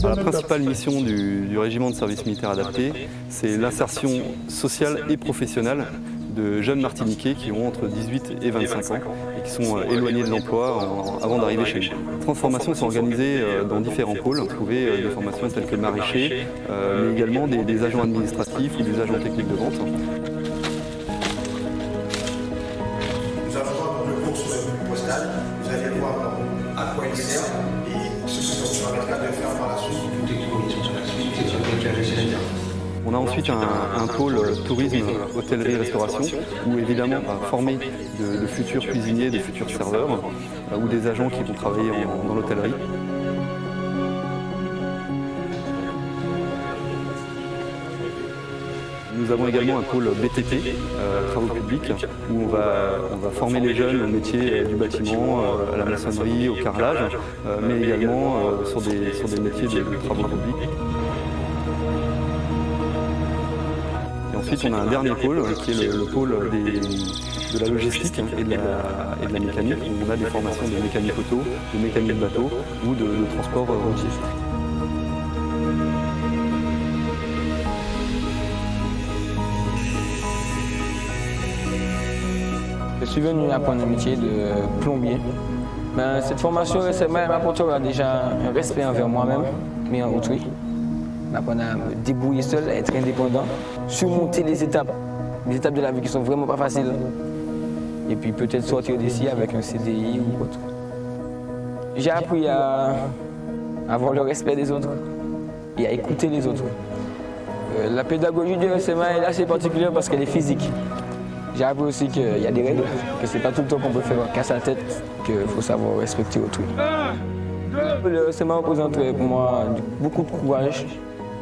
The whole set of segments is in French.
La principale mission du régiment de service militaire adapté, c'est l'insertion sociale et professionnelle de jeunes Martiniquais qui ont entre 18 et 25 ans et qui sont éloignés de l'emploi avant d'arriver chez nous. Les transformations sont organisées dans différents pôles. Vous trouvez des formations telles que maraîchers, mais également des agents administratifs ou des agents techniques de vente. Nous allons voir le cours sur le postal, vous allez voir à quoi il sert et ce que ça nous permettra de faire par la suite. Tout est disposition sur la suite et sur le gestionnaire. On a ensuite un pôle tourisme, hôtellerie, restauration, où évidemment on va former de futurs cuisiniers, de futurs serveurs, ou des agents qui vont travailler dans l'hôtellerie. Nous avons également un pôle BTP, travaux publics, où on va former les jeunes au métier du bâtiment, à la maçonnerie, au carrelage, mais également sur des métiers de travaux publics. Et ensuite, on a un dernier pôle qui est le pôle de la logistique et de la mécanique. On a des formations de mécanique auto, de mécanique bateau ou de transport routier. Je suis venu apprendre un métier de plombier. Cette formation m'apportera déjà un respect envers moi-même, mais en autrui. M'apprendre à me débrouiller seul, à être indépendant, surmonter les étapes de la vie qui sont vraiment pas faciles. Et puis peut-être sortir d'ici avec un CDI ou autre. J'ai appris à avoir le respect des autres et à écouter les autres. La pédagogie du SMA est assez particulière parce qu'elle est physique. J'ai appris aussi qu'il y a des règles, que c'est pas tout le temps qu'on peut faire casse à tête, qu'il faut savoir respecter autrui. Le SMA représente pour moi beaucoup de courage,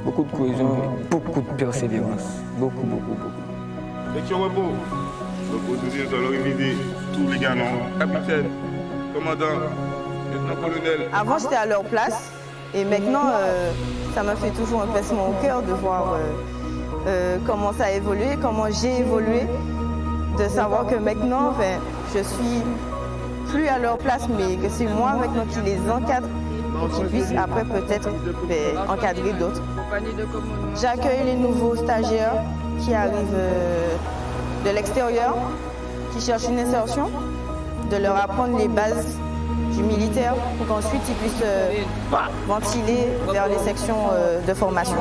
beaucoup de cohésion, beaucoup de persévérance. Beaucoup. Section repos. Repos toujours dans l'organisé, tous les galons, capitaine, commandant, lieutenant-colonel. Avant, j'étais à leur place et maintenant, ça m'a fait toujours un pincement au cœur de voir comment ça a évolué, comment j'ai évolué. De savoir que maintenant, je suis plus à leur place, mais que c'est moi maintenant qui les encadre pour qu'ils puissent après peut-être encadrer d'autres. J'accueille les nouveaux stagiaires qui arrivent de l'extérieur, qui cherchent une insertion, de leur apprendre les bases du militaire pour qu'ensuite ils puissent ventiler vers les sections de formation.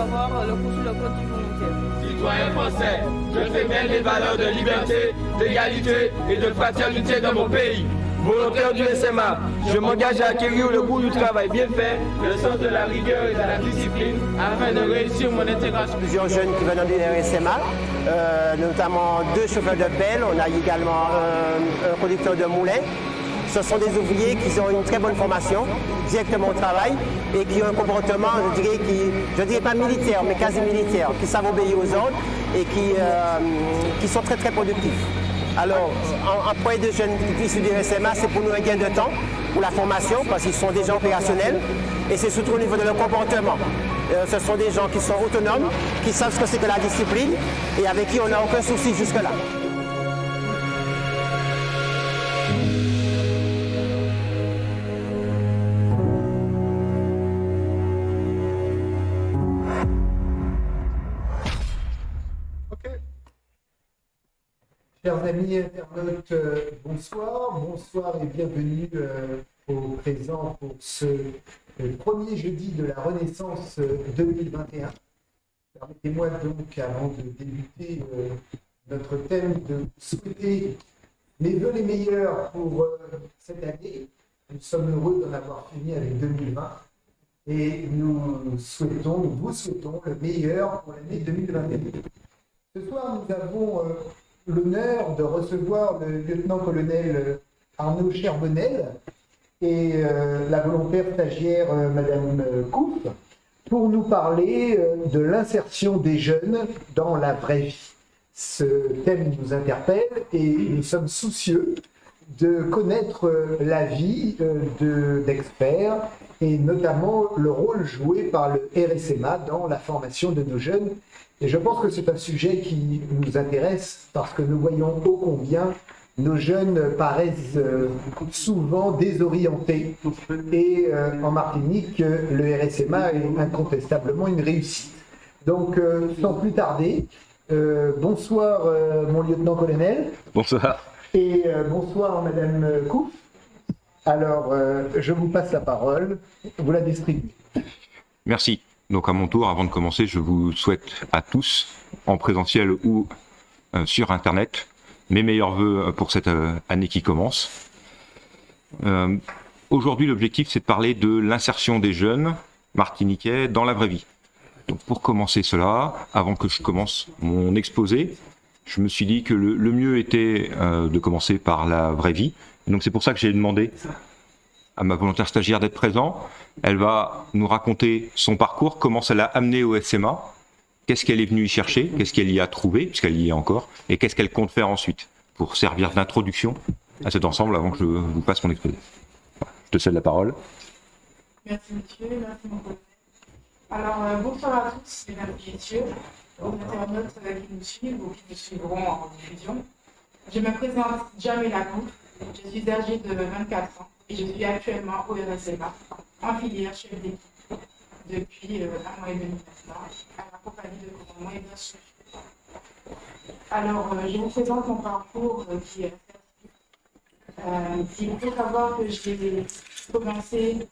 Citoyen français, je fais bien les valeurs de liberté, d'égalité et de fraternité dans mon pays. Volontaire du SMA, je m'engage à acquérir le goût du travail bien fait, le sens de la rigueur et de la discipline afin de réussir mon intégration. Plusieurs jeunes qui viennent du SMA, notamment 2 chauffeurs de pelle, on a également un conducteur de moulin. Ce sont des ouvriers qui ont une très bonne formation directement au travail et qui ont un comportement, je dirais pas militaire, mais quasi militaire, qui savent obéir aux ordres et qui sont très productifs. Alors, un point de jeunes issus du SMA, c'est pour nous un gain de temps pour la formation parce qu'ils sont déjà opérationnels et c'est surtout au niveau de leur comportement. Ce sont des gens qui sont autonomes, qui savent ce que c'est que la discipline et avec qui on n'a aucun souci jusque-là. Chers amis internautes, bonsoir et bienvenue au présent pour ce premier jeudi de la Renaissance 2021. Permettez-moi donc, avant de débuter notre thème, de souhaiter mes vœux les meilleurs pour cette année. Nous sommes heureux d'en avoir fini avec 2020 et nous vous souhaitons le meilleur pour l'année 2021. Ce soir, nous avons l'honneur de recevoir le lieutenant-colonel Arnaud Cherbonnel et la volontaire stagiaire Madame Coupe pour nous parler de l'insertion des jeunes dans la vraie vie. Ce thème nous interpelle et nous sommes soucieux de connaître l'avis d'experts et notamment le rôle joué par le RSMA dans la formation de nos jeunes. Et je pense que c'est un sujet qui nous intéresse parce que nous voyons ô combien nos jeunes paraissent souvent désorientés. Et en Martinique, le RSMA est incontestablement une réussite. Donc, sans plus tarder, bonsoir mon lieutenant-colonel. Bonsoir. Et bonsoir Madame Kouf. Alors, je vous passe la parole, vous la distribuez. Merci. Donc à mon tour, avant de commencer, je vous souhaite à tous, en présentiel ou sur Internet, mes meilleurs vœux pour cette année qui commence. Aujourd'hui, l'objectif, c'est de parler de l'insertion des jeunes martiniquais dans la vraie vie. Donc pour commencer cela, avant que je commence mon exposé, je me suis dit que le mieux était de commencer par la vraie vie. Et donc c'est pour ça que j'ai demandé à ma volontaire stagiaire d'être présent. Elle va nous raconter son parcours, comment ça l'a amenée au SMA, qu'est-ce qu'elle est venue y chercher, qu'est-ce qu'elle y a trouvé, puisqu'elle y est encore, et qu'est-ce qu'elle compte faire ensuite, pour servir d'introduction à cet ensemble avant que je vous passe mon exposé. Je te cède la parole. Merci monsieur, merci mon collègue. Alors bonsoir à tous, mesdames et messieurs, aux internautes qui nous suivent ou qui nous suivront en diffusion. Je me présente Jamila Kouf, je suis âgée de 24 ans et je suis actuellement au RSMA en filière chef d'équipe depuis un mois et demi maintenant à la compagnie de commandement et d'instruction. Alors je vous présente mon parcours qui est il faut savoir que j'ai commencé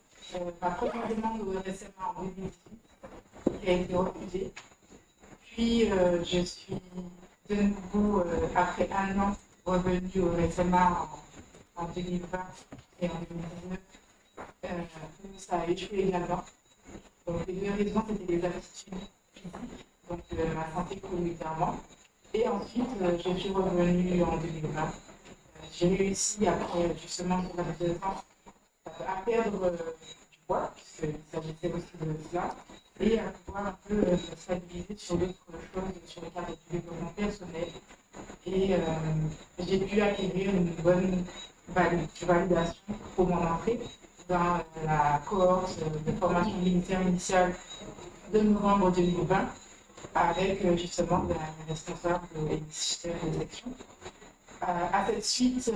ma première demande au RSMA en 2018 qui a été refusée. Puis je suis de nouveau, après un an, revenue au RSMA en 2020 et en 2019. Ça a échoué également. Donc les deux raisons, c'était les aptitudes physiques, donc ma santé prioritairement. Et ensuite, je suis revenue en 2020. J'ai réussi, après justement pour la 2 ans, à perdre du poids, puisqu'il s'agissait aussi de cela, et à pouvoir un peu stabiliser sur d'autres choses, sur le cadre du développement personnel. Et j'ai pu acquérir une bonne validation pour mon entrée dans la cohorte de formation militaire initiale de novembre 2020, avec justement la responsable et chef de section. À cette suite,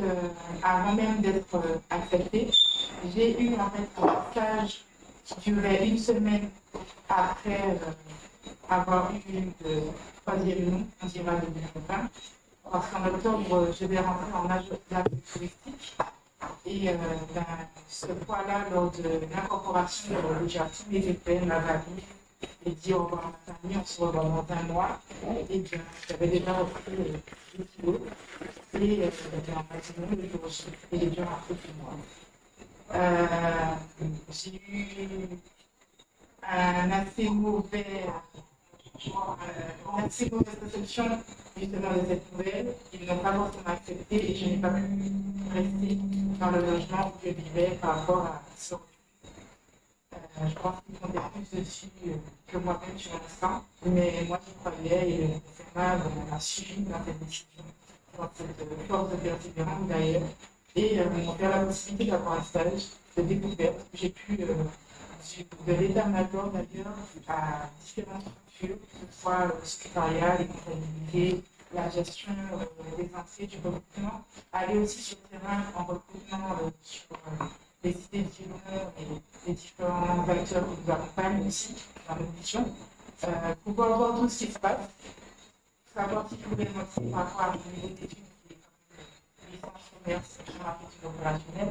avant même d'être acceptée, j'ai eu en fait un stage qui durait 1 semaine après avoir eu le 3e nom, on dira de 2020, parce qu'en octobre, je vais rentrer en âge touristique. Et ce point-là, lors de l'incorporation, déjà tous mes effets, ma famille, et dit au revoir à ma famille, on se revoit dans un mois. Et bien, j'avais déjà repris 10 kilos. Et en maximum, et j'ai dû rentrer chez moi. J'ai eu un assez mauvais, une assez mauvaise réception justement de cette nouvelle. Ils n'ont pas forcément accepté et je n'ai pas pu rester dans le logement où je vivais par rapport à ce refus. Je pense qu'ils comptaient plus dessus que moi-même sur l'instant, mais moi j'y croyais et le FMA m'a suivi dans cette décision, dans cette force de persévérance d'ailleurs, et m'ont offert la possibilité d'avoir un stage de découverte où j'ai pu de l'état-major d'ailleurs à différentes structures, que ce soit le secrétariat, les comptabilités, la gestion des entrées du recrutement, aller aussi sur le terrain en recrutement sur les idées différentes et les différents acteurs qui nous accompagnent aussi dans nos missions, pouvoir voir tout ce qui se passe, savoir si vous voulez montrer par rapport à mon niveau d'études qui est comme licence commerce et marketing opérationnel,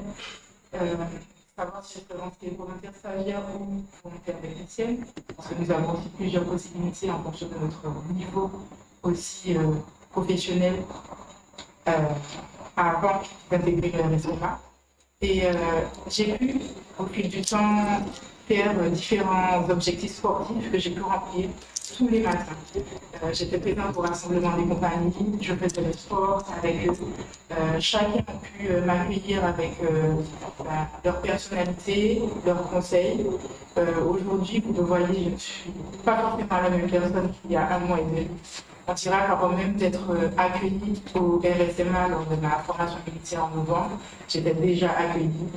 savoir si je peux rentrer volontaire stagiaire ou volontaire technicienne, parce que nous avons aussi plusieurs possibilités en fonction de notre niveau aussi professionnel avant d'intégrer le RSMA. Et j'ai pu, au fil du temps, faire différents objectifs sportifs que j'ai pu remplir tous les matins. J'étais présente au rassemblement des compagnies, je faisais le sport avec eux. Chacun a pu m'accueillir avec leur personnalité, leurs conseils. Aujourd'hui, vous le voyez, je ne suis pas forcément la même personne qu'il y a un mois et demi. on dira qu'avant même d'être accueillie au RSMA lors de ma formation militaire en novembre, j'étais déjà accueillie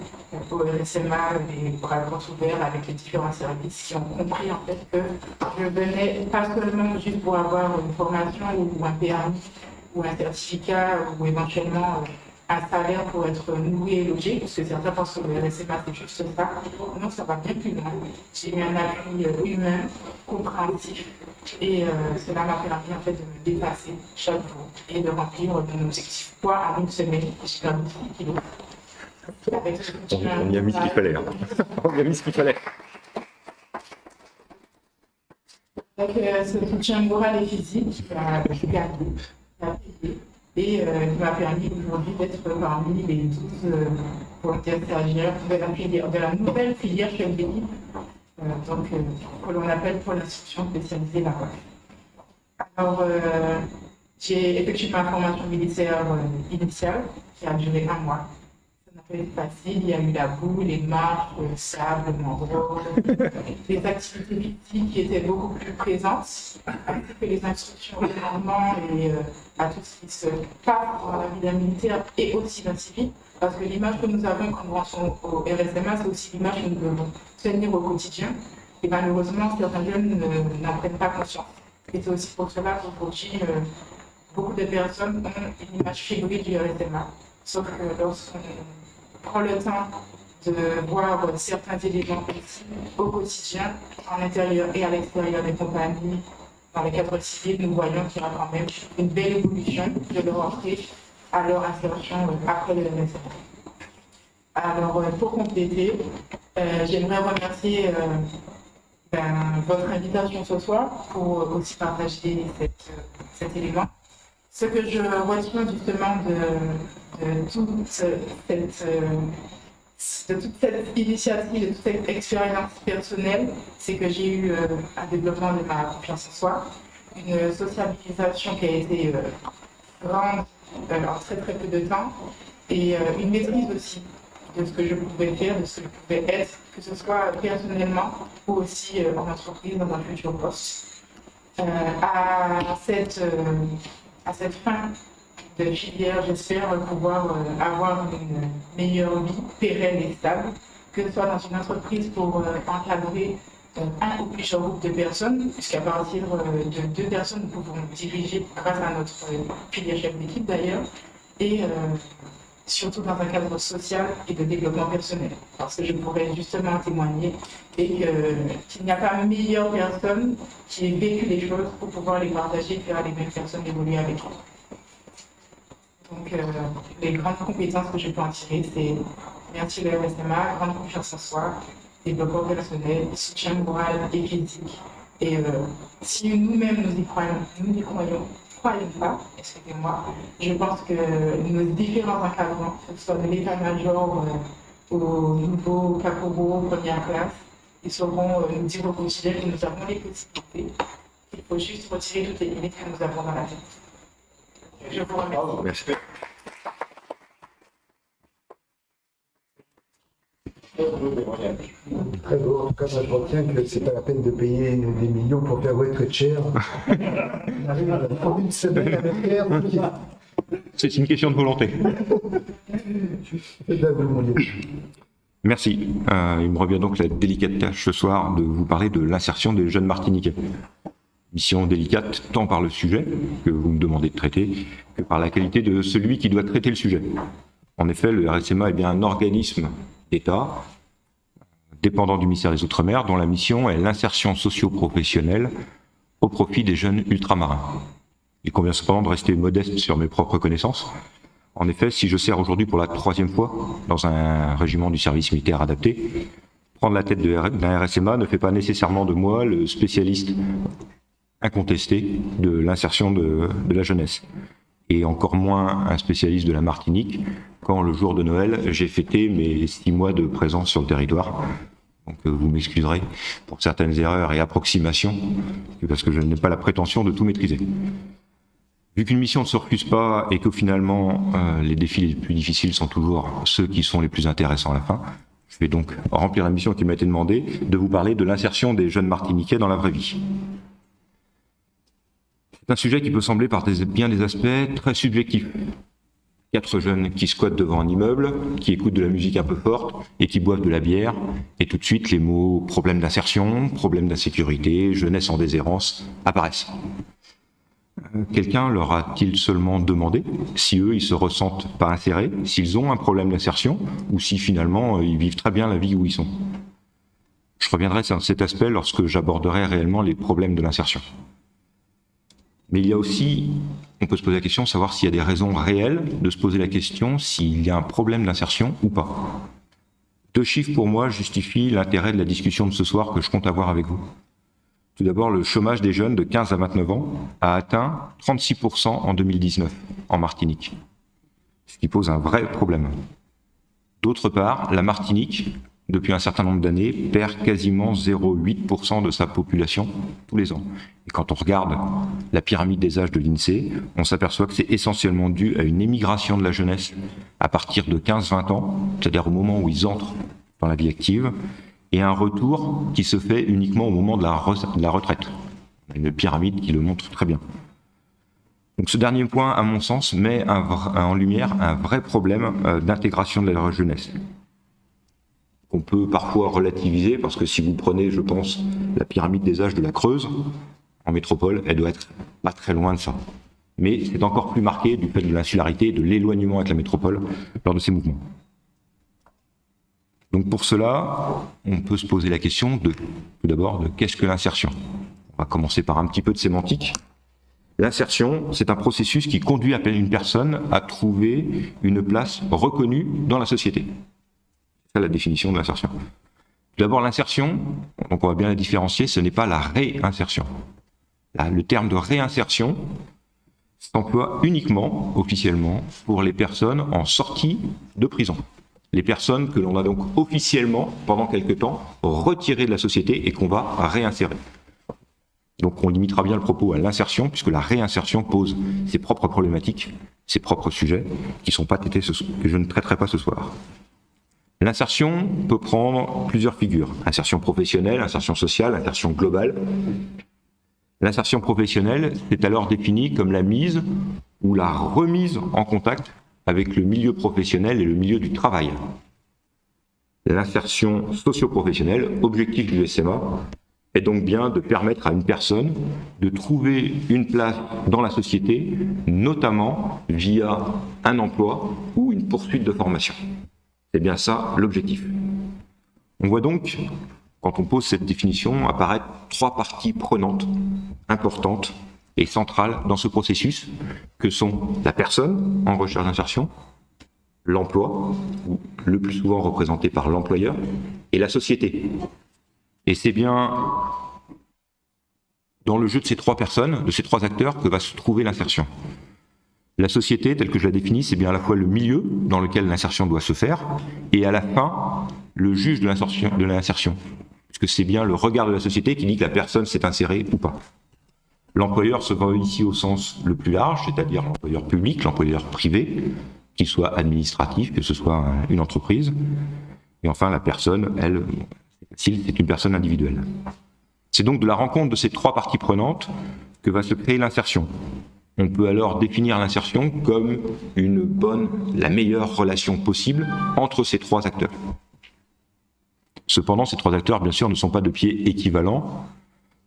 au RSMA, les bras grands ouverts avec les différents services qui ont compris en fait que je venais pas seulement juste pour avoir une formation ou un permis ou un certificat ou éventuellement un salaire pour être nourri et logé, parce que certains pensent que le RSMA c'est juste ça. Non, ça va bien plus loin. J'ai eu un appui humain, compréhensif, et cela m'a permis en fait de me dépasser chaque jour et de remplir mon objectif. Poids en une semaine, j'ai perdu 10 kilos. On y a mis ce qu'il fallait. Hein. On y a mis ce qu'il fallait. Avec ce soutien moral et physique, j'ai gagné, et qui m'a permis aujourd'hui d'être parmi les 12 volontaires stagiaires de la nouvelle filière chef d'équipe, que l'on appelle pour l'instruction spécialisée là-bas. Alors, j'ai effectué ma formation militaire initiale qui a duré 1 mois. Ça n'a pas été facile, il y a eu la boue, les marches, le sable, le mangrove, les activités physiques qui étaient beaucoup plus présentes, ainsi que les instructions au commandement et à tout ce qui se passe dans la vie d'un militaire et aussi d'un civil. Parce que l'image que nous avons quand nous rentrons au RSMA, c'est aussi l'image que nous devons tenir au quotidien. Et malheureusement, certains jeunes n'en prennent pas conscience. Et c'est aussi pour cela qu'aujourd'hui, beaucoup de personnes ont une image fébrile du RSMA. Sauf que lorsqu'on prend le temps de voir certains éléments aussi au quotidien, en intérieur et à l'extérieur des compagnies, dans les cadres civils, nous voyons qu'il y a quand même une belle évolution de leur entrée à leur insertion après le RSMA. Alors, pour compléter, j'aimerais remercier votre invitation ce soir pour aussi partager cet élément. Ce que je retiens justement de toute cette initiative, de toute cette expérience personnelle, c'est que j'ai eu un développement de ma confiance en soi, une sociabilisation qui a été grande en très très peu de temps, et une maîtrise aussi de ce que je pouvais faire, de ce que je pouvais être, que ce soit personnellement ou aussi en entreprise, dans un futur poste. À cette fin de filière, j'espère pouvoir avoir une meilleure vie pérenne et stable, que ce soit dans une entreprise pour encadrer un ou plusieurs groupes de personnes, puisqu'à partir de 2 personnes, nous pouvons diriger grâce à notre filière chef d'équipe d'ailleurs, et surtout dans un cadre social et de développement personnel, parce que je pourrais justement témoigner et qu'il n'y a pas meilleure personne qui ait vécu les choses pour pouvoir les partager et faire les mêmes personnes évoluer avec eux. Donc les grandes compétences que je peux en tirer, c'est merci le RSMA, grande confiance en soi, développement personnel, soutien moral et physique. Et si nous-mêmes nous n'y croyons pas, excusez-moi, je pense que nos différents encadrants, que ce soit de l'état-major au nouveau caporaux, première classe, ils sauront nous dire au quotidien que nous avons les possibilités. Il faut juste retirer toutes les limites que nous avons dans la tête. Je vous remercie. Merci. Très beau. En tout cas, moi, je retiens que c'est pas la peine de payer des millions pour faire retraite chère. On arrive en une semaine à le faire. C'est une question de volonté. Merci. Il me revient donc la délicate tâche ce soir de vous parler de l'insertion des jeunes Martiniquais. Mission délicate tant par le sujet que vous me demandez de traiter que par la qualité de celui qui doit traiter le sujet. En effet, le RSMA est bien un organisme d'État dépendant du ministère des Outre-mer dont la mission est l'insertion socio-professionnelle au profit des jeunes ultramarins. Il convient cependant de rester modeste sur mes propres connaissances. En effet, si je sers aujourd'hui pour la 3e fois dans un régiment du service militaire adapté, prendre la tête d'un RSMA ne fait pas nécessairement de moi le spécialiste incontesté de l'insertion de la jeunesse, et encore moins un spécialiste de la Martinique, quand le jour de Noël, j'ai fêté mes 6 mois de présence sur le territoire. Donc vous m'excuserez pour certaines erreurs et approximations, parce que je n'ai pas la prétention de tout maîtriser. Vu qu'une mission ne se refuse pas et que finalement les défis les plus difficiles sont toujours ceux qui sont les plus intéressants à la fin, je vais donc remplir la mission qui m'a été demandée de vous parler de l'insertion des jeunes Martiniquais dans la vraie vie. C'est un sujet qui peut sembler par bien des aspects très subjectifs. 4 jeunes qui squattent devant un immeuble, qui écoutent de la musique un peu forte et qui boivent de la bière, et tout de suite les mots problème d'insertion, problème d'insécurité, jeunesse en déshérence apparaissent. Quelqu'un leur a-t-il seulement demandé si eux ils se ressentent pas insérés, s'ils ont un problème d'insertion, ou si finalement ils vivent très bien la vie où ils sont? Je reviendrai sur cet aspect lorsque j'aborderai réellement les problèmes de l'insertion. Mais il y a aussi, on peut se poser la question de savoir s'il y a des raisons réelles de se poser la question s'il y a un problème d'insertion ou pas. 2 chiffres pour moi justifient l'intérêt de la discussion de ce soir que je compte avoir avec vous. Tout d'abord, le chômage des jeunes de 15 à 29 ans a atteint 36% en 2019 en Martinique, ce qui pose un vrai problème. D'autre part, la Martinique, depuis un certain nombre d'années, perd quasiment 0,8% de sa population tous les ans. Et quand on regarde la pyramide des âges de l'INSEE, on s'aperçoit que c'est essentiellement dû à une émigration de la jeunesse à partir de 15-20 ans, c'est-à-dire au moment où ils entrent dans la vie active, et un retour qui se fait uniquement au moment de la retraite. On a une pyramide qui le montre très bien. Donc ce dernier point, à mon sens, met en lumière un vrai problème d'intégration de la jeunesse, qu'on peut parfois relativiser, parce que si vous prenez, je pense, la pyramide des âges de la Creuse, en métropole, elle doit être pas très loin de ça. Mais c'est encore plus marqué du fait de l'insularité et de l'éloignement avec la métropole lors de ces mouvements. Donc pour cela, on peut se poser la question tout d'abord de qu'est-ce que l'insertion? On va commencer par un petit peu de sémantique. L'insertion, c'est un processus qui conduit une personne à trouver une place reconnue dans la société. C'est ça la définition de l'insertion. Tout d'abord, l'insertion, donc on va bien la différencier, ce n'est pas la réinsertion. Là, le terme de réinsertion s'emploie uniquement, officiellement, pour les personnes en sortie de prison. Les personnes que l'on a donc officiellement, pendant quelque temps, retirées de la société et qu'on va réinsérer. Donc on limitera bien le propos à l'insertion, puisque la réinsertion pose ses propres problématiques, ses propres sujets, qui ne sont pas traités, que je ne traiterai pas ce soir. L'insertion peut prendre plusieurs figures. Insertion professionnelle, insertion sociale, insertion globale. L'insertion professionnelle est alors définie comme la mise ou la remise en contact avec le milieu professionnel et le milieu du travail. L'insertion socio-professionnelle, objectif du SMA, est donc bien de permettre à une personne de trouver une place dans la société, notamment via un emploi ou une poursuite de formation. C'est bien ça l'objectif. On voit donc, quand on pose cette définition, apparaître 3 parties prenantes, importantes et centrales dans ce processus, que sont la personne en recherche d'insertion, l'emploi, le plus souvent représenté par l'employeur, et la société. Et c'est bien dans le jeu de ces 3 personnes, de ces 3 acteurs, que va se trouver l'insertion. La société, telle que je la définis, c'est bien à la fois le milieu dans lequel l'insertion doit se faire, et à la fin, le juge de l'insertion, puisque c'est bien le regard de la société qui dit que la personne s'est insérée ou pas. L'employeur se voit ici au sens le plus large, c'est-à-dire l'employeur public, l'employeur privé, qu'il soit administratif, que ce soit une entreprise. Et enfin, la personne, elle, c'est une personne individuelle. C'est donc de la rencontre de ces 3 parties prenantes que va se créer l'insertion. On peut alors définir l'insertion comme la meilleure relation possible entre ces 3 acteurs. Cependant, ces 3 acteurs, bien sûr, ne sont pas de pieds équivalents,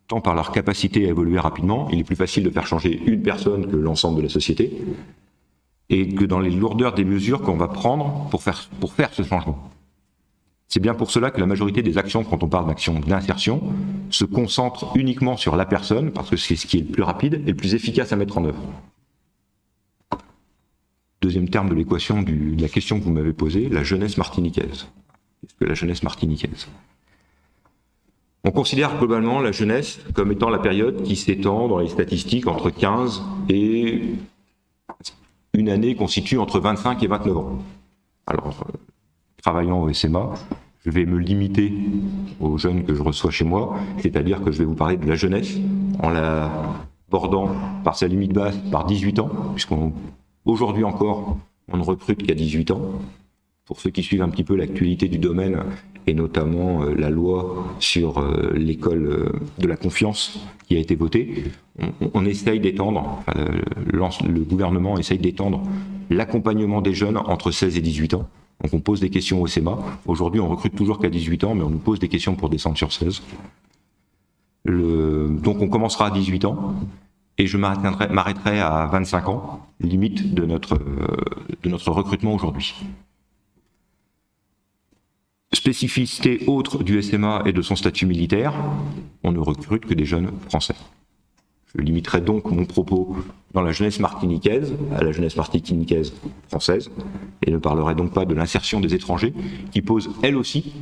tant par leur capacité à évoluer rapidement. Il est plus facile de faire changer une personne que l'ensemble de la société, et que dans les lourdeurs des mesures qu'on va prendre pour faire ce changement. C'est bien pour cela que la majorité des actions, quand on parle d'action d'insertion, se concentre uniquement sur la personne, parce que c'est ce qui est le plus rapide et le plus efficace à mettre en œuvre. Deuxième terme de l'équation de la question que vous m'avez posée, la jeunesse martiniquaise. Qu'est-ce que la jeunesse martiniquaise? On considère globalement la jeunesse comme étant la période qui s'étend dans les statistiques entre 15 et une année constitue entre 25 et 29 ans. Alors, travaillant au SMA, je vais me limiter aux jeunes que je reçois chez moi, c'est-à-dire que je vais vous parler de la jeunesse en la bordant par sa limite basse par 18 ans, puisqu'aujourd'hui encore, on ne recrute qu'à 18 ans. pour ceux qui suivent un petit peu l'actualité du domaine, et notamment la loi sur l'école de la confiance qui a été votée, on essaye d'étendre, le gouvernement essaye d'étendre l'accompagnement des jeunes entre 16 et 18 ans. Donc on pose des questions au SEMA. Aujourd'hui, on recrute toujours qu'à 18 ans, mais on nous pose des questions pour descendre sur 16. Donc on commencera à 18 ans, et je m'arrêterai à 25 ans, limite de notre recrutement aujourd'hui. Spécificité autre du SMA et de son statut militaire, on ne recrute que des jeunes français. Je limiterai donc mon propos dans la jeunesse martiniquaise, à la jeunesse martiniquaise française, et ne parlerai donc pas de l'insertion des étrangers, qui pose elle aussi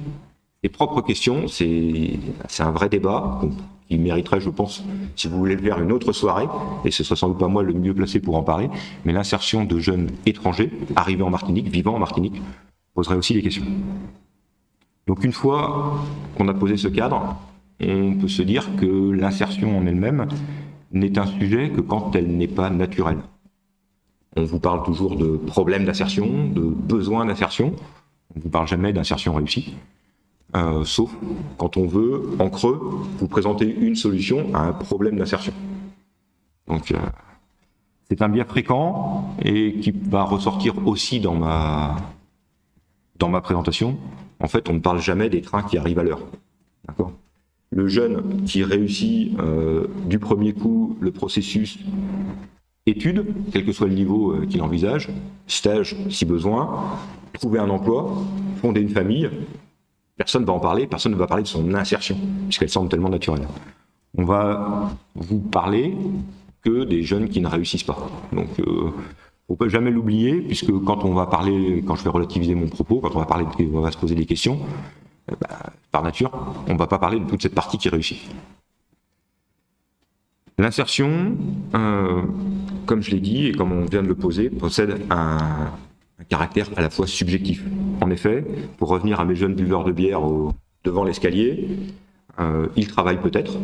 ses propres questions. C'est un vrai débat qui mériterait, je pense, si vous voulez le faire, une autre soirée, et ce ne sera sans doute pas moi le mieux placé pour en parler, mais l'insertion de jeunes étrangers arrivés en Martinique, vivant en Martinique, poserait aussi des questions. Donc une fois qu'on a posé ce cadre, on peut se dire que l'insertion en elle-même n'est un sujet que quand elle n'est pas naturelle. On vous parle toujours de problèmes d'insertion, de besoins d'insertion, on ne vous parle jamais d'insertion réussie, sauf quand on veut, en creux, vous présenter une solution à un problème d'insertion. Donc c'est un biais fréquent et qui va ressortir aussi dans ma présentation. En fait, on ne parle jamais des trains qui arrivent à l'heure. D'accord ? Le jeune qui réussit du premier coup le processus études, quel que soit le niveau qu'il envisage, stage si besoin, trouver un emploi, fonder une famille, personne ne va en parler, personne ne va parler de son insertion, puisqu'elle semble tellement naturelle. On va vous parler que des jeunes qui ne réussissent pas. Donc, on ne peut jamais l'oublier, puisque quand je vais relativiser mon propos, quand on va se poser des questions, par nature, on ne va pas parler de toute cette partie qui réussit. L'insertion, comme je l'ai dit et comme on vient de le poser, possède un caractère à la fois subjectif. En effet, pour revenir à mes jeunes buveurs de bière devant l'escalier, ils travaillent peut-être,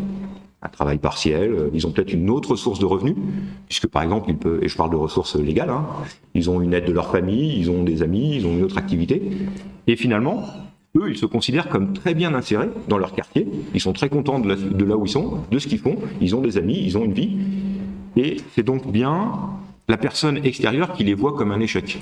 un travail partiel, ils ont peut-être une autre source de revenus, puisque par exemple, et je parle de ressources légales, ils ont une aide de leur famille, ils ont des amis, ils ont une autre activité, et finalement, eux, ils se considèrent comme très bien insérés dans leur quartier, ils sont très contents de là où ils sont, de ce qu'ils font, ils ont des amis, ils ont une vie, et c'est donc bien la personne extérieure qui les voit comme un échec.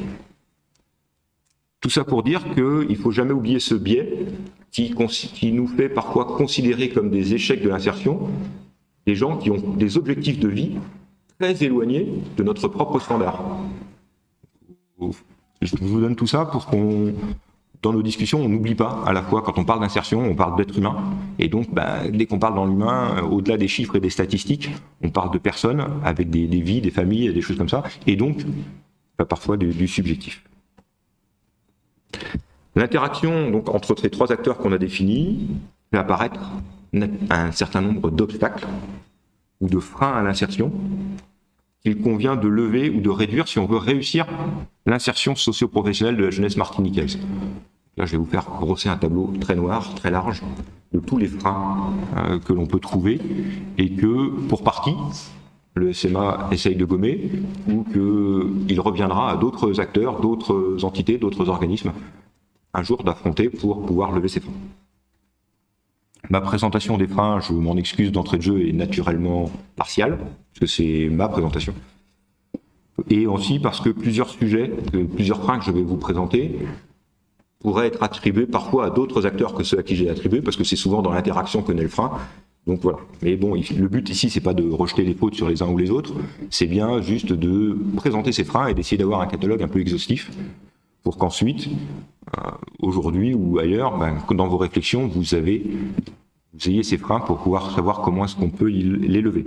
Tout ça pour dire qu'il ne faut jamais oublier ce biais qui nous fait parfois considérer comme des échecs de l'insertion des gens qui ont des objectifs de vie très éloignés de notre propre standard. Je vous donne tout ça pour qu'on, dans nos discussions, on n'oublie pas à la fois, quand on parle d'insertion, on parle d'être humain, et donc dès qu'on parle dans l'humain, au-delà des chiffres et des statistiques, on parle de personnes avec des vies, des familles, des choses comme ça, et donc parfois du subjectif. L'interaction donc entre ces trois acteurs qu'on a définis fait apparaître un certain nombre d'obstacles ou de freins à l'insertion qu'il convient de lever ou de réduire si on veut réussir l'insertion socio-professionnelle de la jeunesse martiniquaise. Là, je vais vous faire brosser un tableau très noir, très large, de tous les freins que l'on peut trouver et que, pour partie, le SMA essaye de gommer ou qu'il reviendra à d'autres acteurs, d'autres entités, d'autres organismes un jour d'affronter pour pouvoir lever ces freins. Ma présentation des freins, je m'en excuse d'entrée de jeu, est naturellement partiale, parce que c'est ma présentation. Et aussi parce que plusieurs freins que je vais vous présenter pourraient être attribués parfois à d'autres acteurs que ceux à qui j'ai attribué, parce que c'est souvent dans l'interaction que naît le frein. Donc voilà. Mais bon, le but ici, c'est pas de rejeter les fautes sur les uns ou les autres, c'est bien juste de présenter ces freins et d'essayer d'avoir un catalogue un peu exhaustif, pour qu'ensuite, aujourd'hui ou ailleurs, dans vos réflexions, vous ayez ces freins pour pouvoir savoir comment est-ce qu'on peut les lever.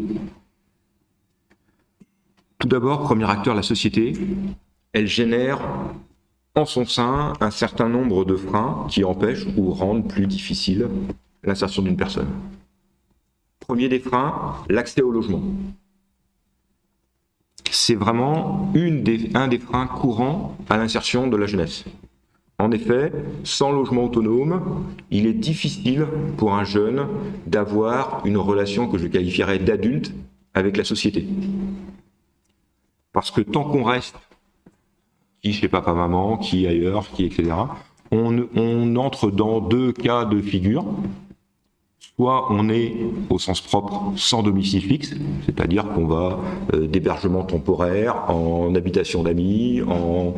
Tout d'abord, premier acteur, la société, elle génère en son sein un certain nombre de freins qui empêchent ou rendent plus difficile l'insertion d'une personne. Premier des freins, l'accès au logement. C'est vraiment un des freins courants à l'insertion de la jeunesse. En effet, sans logement autonome, il est difficile pour un jeune d'avoir une relation que je qualifierais d'adulte avec la société. Parce que tant qu'on reste, qui chez papa-maman, qui ailleurs, qui etc. On entre dans deux cas de figure. Soit on est au sens propre sans domicile fixe, c'est-à-dire qu'on va d'hébergement temporaire, en habitation d'amis, en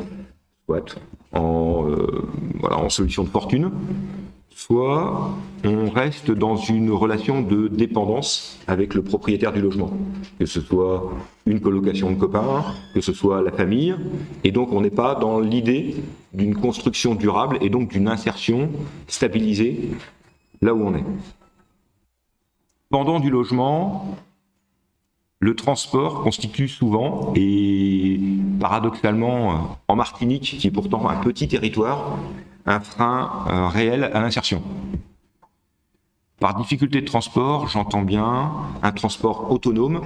solution de fortune. Soit on reste dans une relation de dépendance avec le propriétaire du logement, que ce soit une colocation de copains, que ce soit la famille, et donc on n'est pas dans l'idée d'une construction durable et donc d'une insertion stabilisée là où on est. Pendant du logement, le transport constitue souvent, et paradoxalement en Martinique, qui est pourtant un petit territoire, un frein réel à l'insertion. Par difficulté de transport, j'entends bien un transport autonome,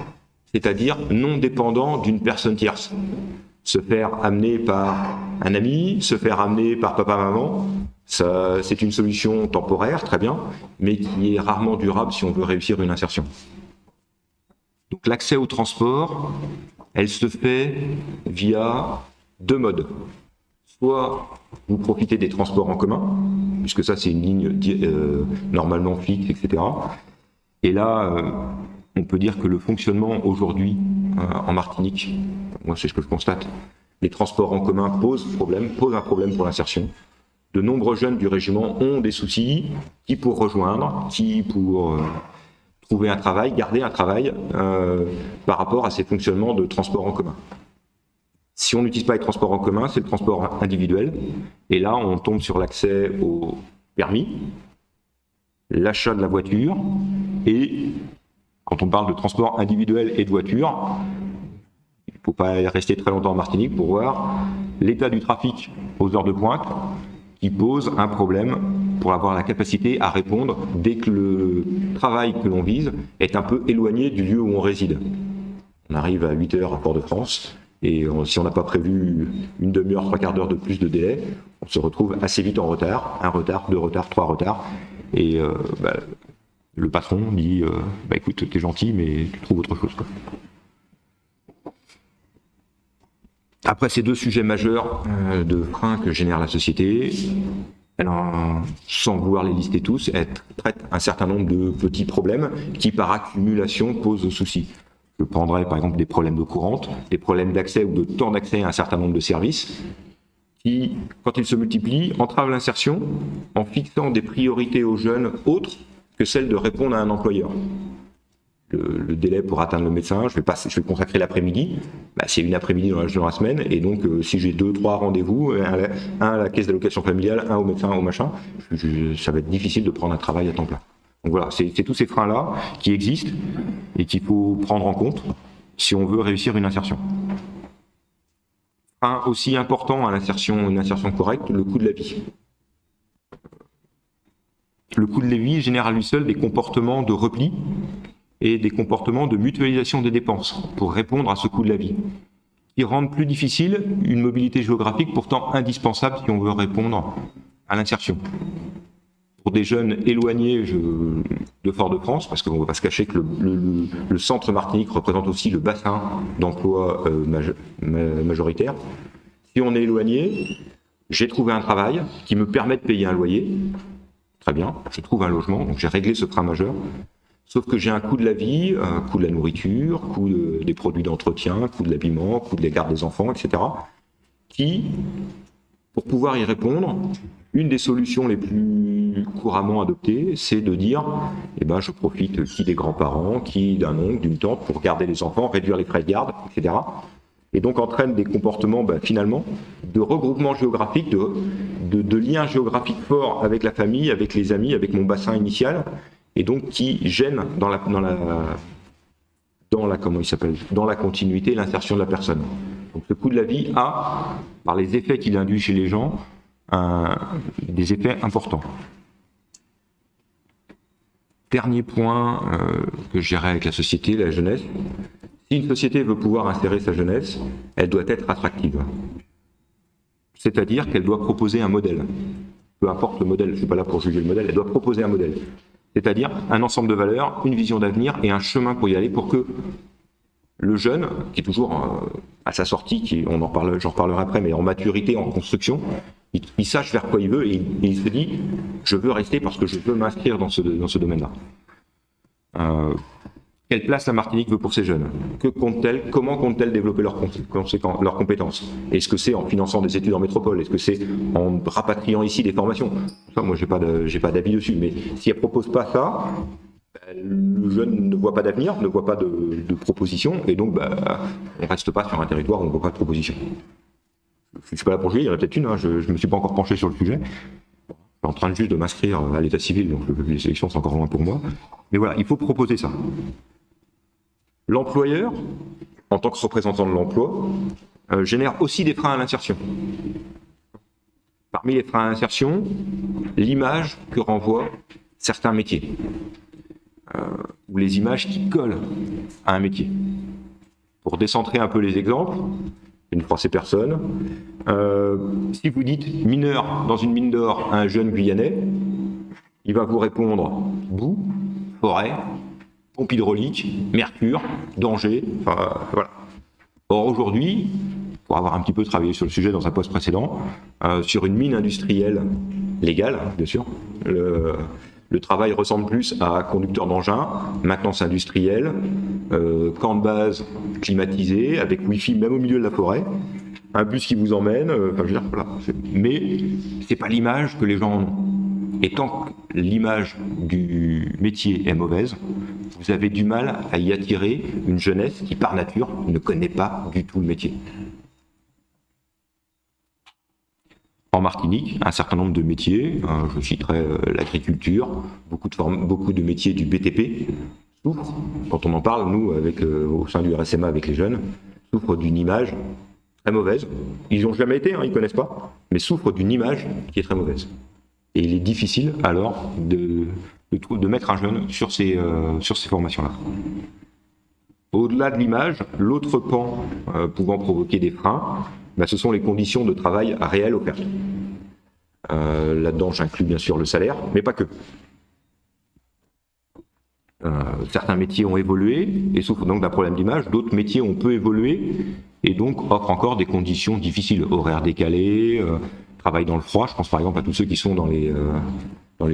c'est-à-dire non dépendant d'une personne tierce. Se faire amener par un ami, se faire amener par papa-maman, c'est une solution temporaire, très bien, mais qui est rarement durable si on veut réussir une insertion. Donc l'accès au transport, elle se fait via deux modes. Soit vous profitez des transports en commun, puisque ça c'est une ligne normalement fixe, etc. Et là, on peut dire que le fonctionnement aujourd'hui en Martinique, moi c'est ce que je constate, les transports en commun posent un problème pour l'insertion. De nombreux jeunes du régiment ont des soucis, qui pour rejoindre, qui pour trouver un travail, garder un travail, par rapport à ces fonctionnements de transport en commun. Si on n'utilise pas les transports en commun, c'est le transport individuel. Et là, on tombe sur l'accès au permis, l'achat de la voiture. Et quand on parle de transport individuel et de voiture, il ne faut pas rester très longtemps en Martinique pour voir l'état du trafic aux heures de pointe qui pose un problème pour avoir la capacité à répondre dès que le travail que l'on vise est un peu éloigné du lieu où on réside. On arrive à 8h à Port-de-France. Et si on n'a pas prévu une demi-heure, 3/4 d'heure de plus de délai, on se retrouve assez vite en retard, 1 retard, 2 retards, 3 retards. Et le patron dit écoute, t'es gentil, mais tu trouves autre chose, quoi. Après ces deux sujets majeurs de freins que génère la société, sans vouloir les lister tous, elle traite un certain nombre de petits problèmes qui, par accumulation, posent souci. Je prendrai par exemple des problèmes d'eau courante, des problèmes d'accès ou de temps d'accès à un certain nombre de services qui, quand ils se multiplient, entravent l'insertion en fixant des priorités aux jeunes autres que celles de répondre à un employeur. Le délai pour atteindre le médecin, je vais consacrer l'après-midi, c'est une après-midi dans la semaine, et donc si j'ai 2-3 rendez-vous, un à la caisse d'allocation familiale, un au médecin, un au machin, ça va être difficile de prendre un travail à temps plein. Donc voilà, c'est tous ces freins-là qui existent et qu'il faut prendre en compte si on veut réussir une insertion. Frein aussi important à l'insertion, une insertion correcte, le coût de la vie. Le coût de la vie génère à lui seul des comportements de repli et des comportements de mutualisation des dépenses pour répondre à ce coût de la vie, qui rendent plus difficile une mobilité géographique pourtant indispensable si on veut répondre à l'insertion. Pour des jeunes éloignés de Fort-de-France, parce qu'on ne va pas se cacher que le centre Martinique représente aussi le bassin d'emploi majoritaire. Si on est éloigné, j'ai trouvé un travail qui me permet de payer un loyer, très bien, je trouve un logement, donc j'ai réglé ce frein majeur, sauf que j'ai un coût de la vie, un coût de la nourriture, coût des produits d'entretien, coût de l'habillement, coût de la garde des enfants, etc., qui, pour pouvoir y répondre, une des solutions les plus couramment adoptées, c'est de dire je profite qui des grands-parents, qui d'un oncle, d'une tante pour garder les enfants, réduire les frais de garde, etc. Et donc entraîne des comportements finalement de regroupement géographique, de liens géographiques forts avec la famille, avec les amis, avec mon bassin initial, et donc qui gênent dans la continuité, l'insertion de la personne. Donc ce coût de la vie a, par les effets qu'il induit chez les gens, des effets importants. Dernier point que je gérerai avec la société, la jeunesse. Si une société veut pouvoir insérer sa jeunesse, elle doit être attractive. C'est-à-dire qu'elle doit proposer un modèle. Peu importe le modèle, je ne suis pas là pour juger le modèle, elle doit proposer un modèle. C'est-à-dire un ensemble de valeurs, une vision d'avenir et un chemin pour y aller pour que le jeune, qui est toujours à sa sortie, j'en reparlerai après, mais en maturité, en construction, il sache vers quoi il veut et il se dit je veux rester parce que je veux m'inscrire dans ce domaine-là. Quelle place la Martinique veut pour ces jeunes? Que compte-t-elle? Comment compte-t-elle développer leurs compétences? Est-ce que c'est en finançant des études en métropole? Est-ce que c'est en rapatriant ici des formations? Ça, moi, j'ai pas d'avis dessus. Mais si elle propose pas ça, le jeune ne voit pas d'avenir, ne voit pas de proposition, et donc on reste pas sur un territoire où on ne voit pas de proposition. Je ne suis pas là pour juger, il y en a peut-être une, hein, je ne me suis pas encore penché sur le sujet. Je suis en train juste de m'inscrire à l'état civil, donc les sélections c'est encore loin pour moi. Mais voilà, il faut proposer ça. L'employeur, en tant que représentant de l'emploi, génère aussi des freins à l'insertion. Parmi les freins à l'insertion, l'image que renvoient certains métiers, ou les images qui collent à un métier. Pour décentrer un peu les exemples, je ne froissez personne. Si vous dites mineur dans une mine d'or à un jeune Guyanais, il va vous répondre boue, forêt, pompe hydraulique, mercure, danger, voilà. Or aujourd'hui, pour avoir un petit peu travaillé sur le sujet dans un poste précédent, sur une mine industrielle légale, bien sûr, le travail ressemble plus à conducteur d'engin, maintenance industrielle, camp de base climatisé, avec Wi-Fi même au milieu de la forêt, un bus qui vous emmène, je veux dire, voilà. Mais c'est pas l'image que les gens ont. Et tant que l'image du métier est mauvaise, vous avez du mal à y attirer une jeunesse qui, par nature, ne connaît pas du tout le métier. En Martinique, un certain nombre de métiers, je citerai l'agriculture, beaucoup de métiers du BTP souffrent, quand on en parle, nous, au sein du RSMA avec les jeunes, souffrent d'une image très mauvaise. Ils n'y ont jamais été, ils ne connaissent pas, mais souffrent d'une image qui est très mauvaise. Et il est difficile alors de mettre un jeune sur ces formations-là. Au-delà de l'image, l'autre pan pouvant provoquer des freins, ce sont les conditions de travail réelles offertes. Là-dedans, j'inclus bien sûr le salaire, mais pas que. Certains métiers ont évolué et souffrent donc d'un problème d'image, d'autres métiers ont peu évolué et donc offrent encore des conditions difficiles, horaires décalés, travail dans le froid. Je pense par exemple à tous ceux qui sont dans les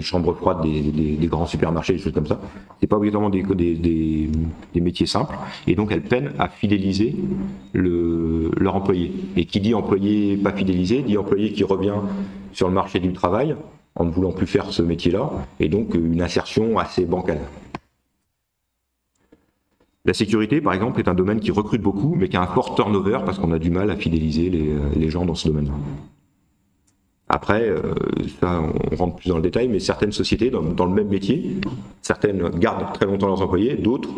chambres froides des grands supermarchés, des choses comme ça. C'est pas obligatoirement des métiers simples, et donc elles peinent à fidéliser leur employé. Et qui dit employé pas fidélisé, dit employé qui revient sur le marché du travail en ne voulant plus faire ce métier-là, et donc une insertion assez bancale. La sécurité, par exemple, est un domaine qui recrute beaucoup, mais qui a un fort turnover parce qu'on a du mal à fidéliser les gens dans ce domaine-là. Après, ça, on rentre plus dans le détail, mais certaines sociétés, dans le même métier, certaines gardent très longtemps leurs employés, d'autres,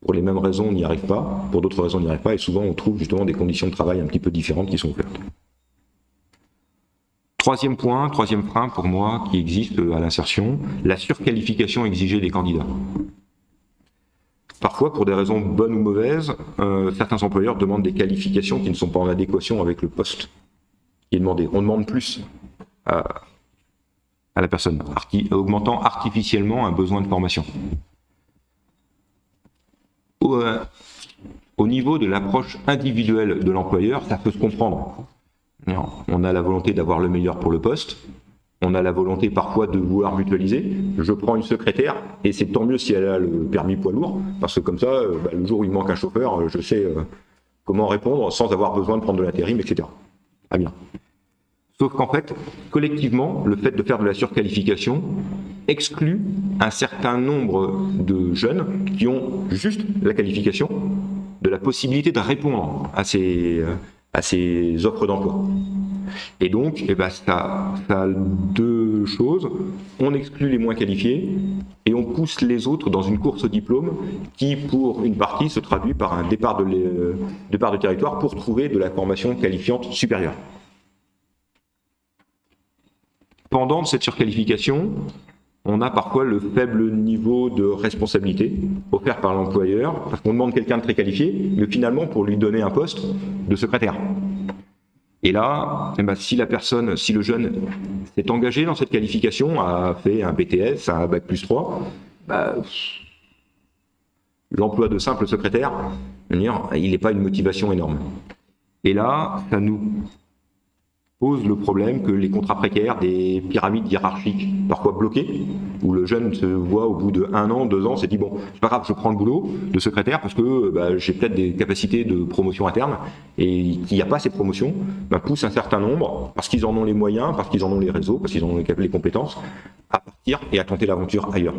pour les mêmes raisons, n'y arrivent pas, pour d'autres raisons, n'y arrivent pas, et souvent on trouve justement des conditions de travail un petit peu différentes qui sont offertes. Troisième frein pour moi qui existe à l'insertion, la surqualification exigée des candidats. Parfois, pour des raisons bonnes ou mauvaises, certains employeurs demandent des qualifications qui ne sont pas en adéquation avec le poste qui est demandé. On demande plus à la personne, augmentant artificiellement un besoin de formation. Au niveau de l'approche individuelle de l'employeur, ça peut se comprendre. On a la volonté d'avoir le meilleur pour le poste, on a la volonté parfois de vouloir mutualiser. Je prends une secrétaire, et c'est tant mieux si elle a le permis poids lourd, parce que comme ça, le jour où il manque un chauffeur, je sais comment répondre sans avoir besoin de prendre de l'intérim, etc. Très bien. Sauf qu'en fait, collectivement, le fait de faire de la surqualification exclut un certain nombre de jeunes qui ont juste la qualification de la possibilité de répondre à ces offres d'emploi. Et donc, ça a deux choses. On exclut les moins qualifiés et on pousse les autres dans une course au diplôme qui, pour une partie, se traduit par un départ de territoire pour trouver de la formation qualifiante supérieure. Pendant cette surqualification, on a parfois le faible niveau de responsabilité offert par l'employeur, parce qu'on demande quelqu'un de très qualifié, mais finalement pour lui donner un poste de secrétaire. Et là, si le jeune s'est engagé dans cette qualification, a fait un BTS, un Bac+3, l'emploi de simple secrétaire, il n'est pas une motivation énorme. Et là, ça nous pose le problème que les contrats précaires, des pyramides hiérarchiques parfois bloquées, où le jeune se voit au bout de 1 an, 2 ans, s'est dit bon, c'est pas grave, je prends le boulot de secrétaire parce que j'ai peut-être des capacités de promotion interne, et qu'il n'y a pas ces promotions, pousse un certain nombre, parce qu'ils en ont les moyens, parce qu'ils en ont les réseaux, parce qu'ils en ont les compétences, à partir et à tenter l'aventure ailleurs.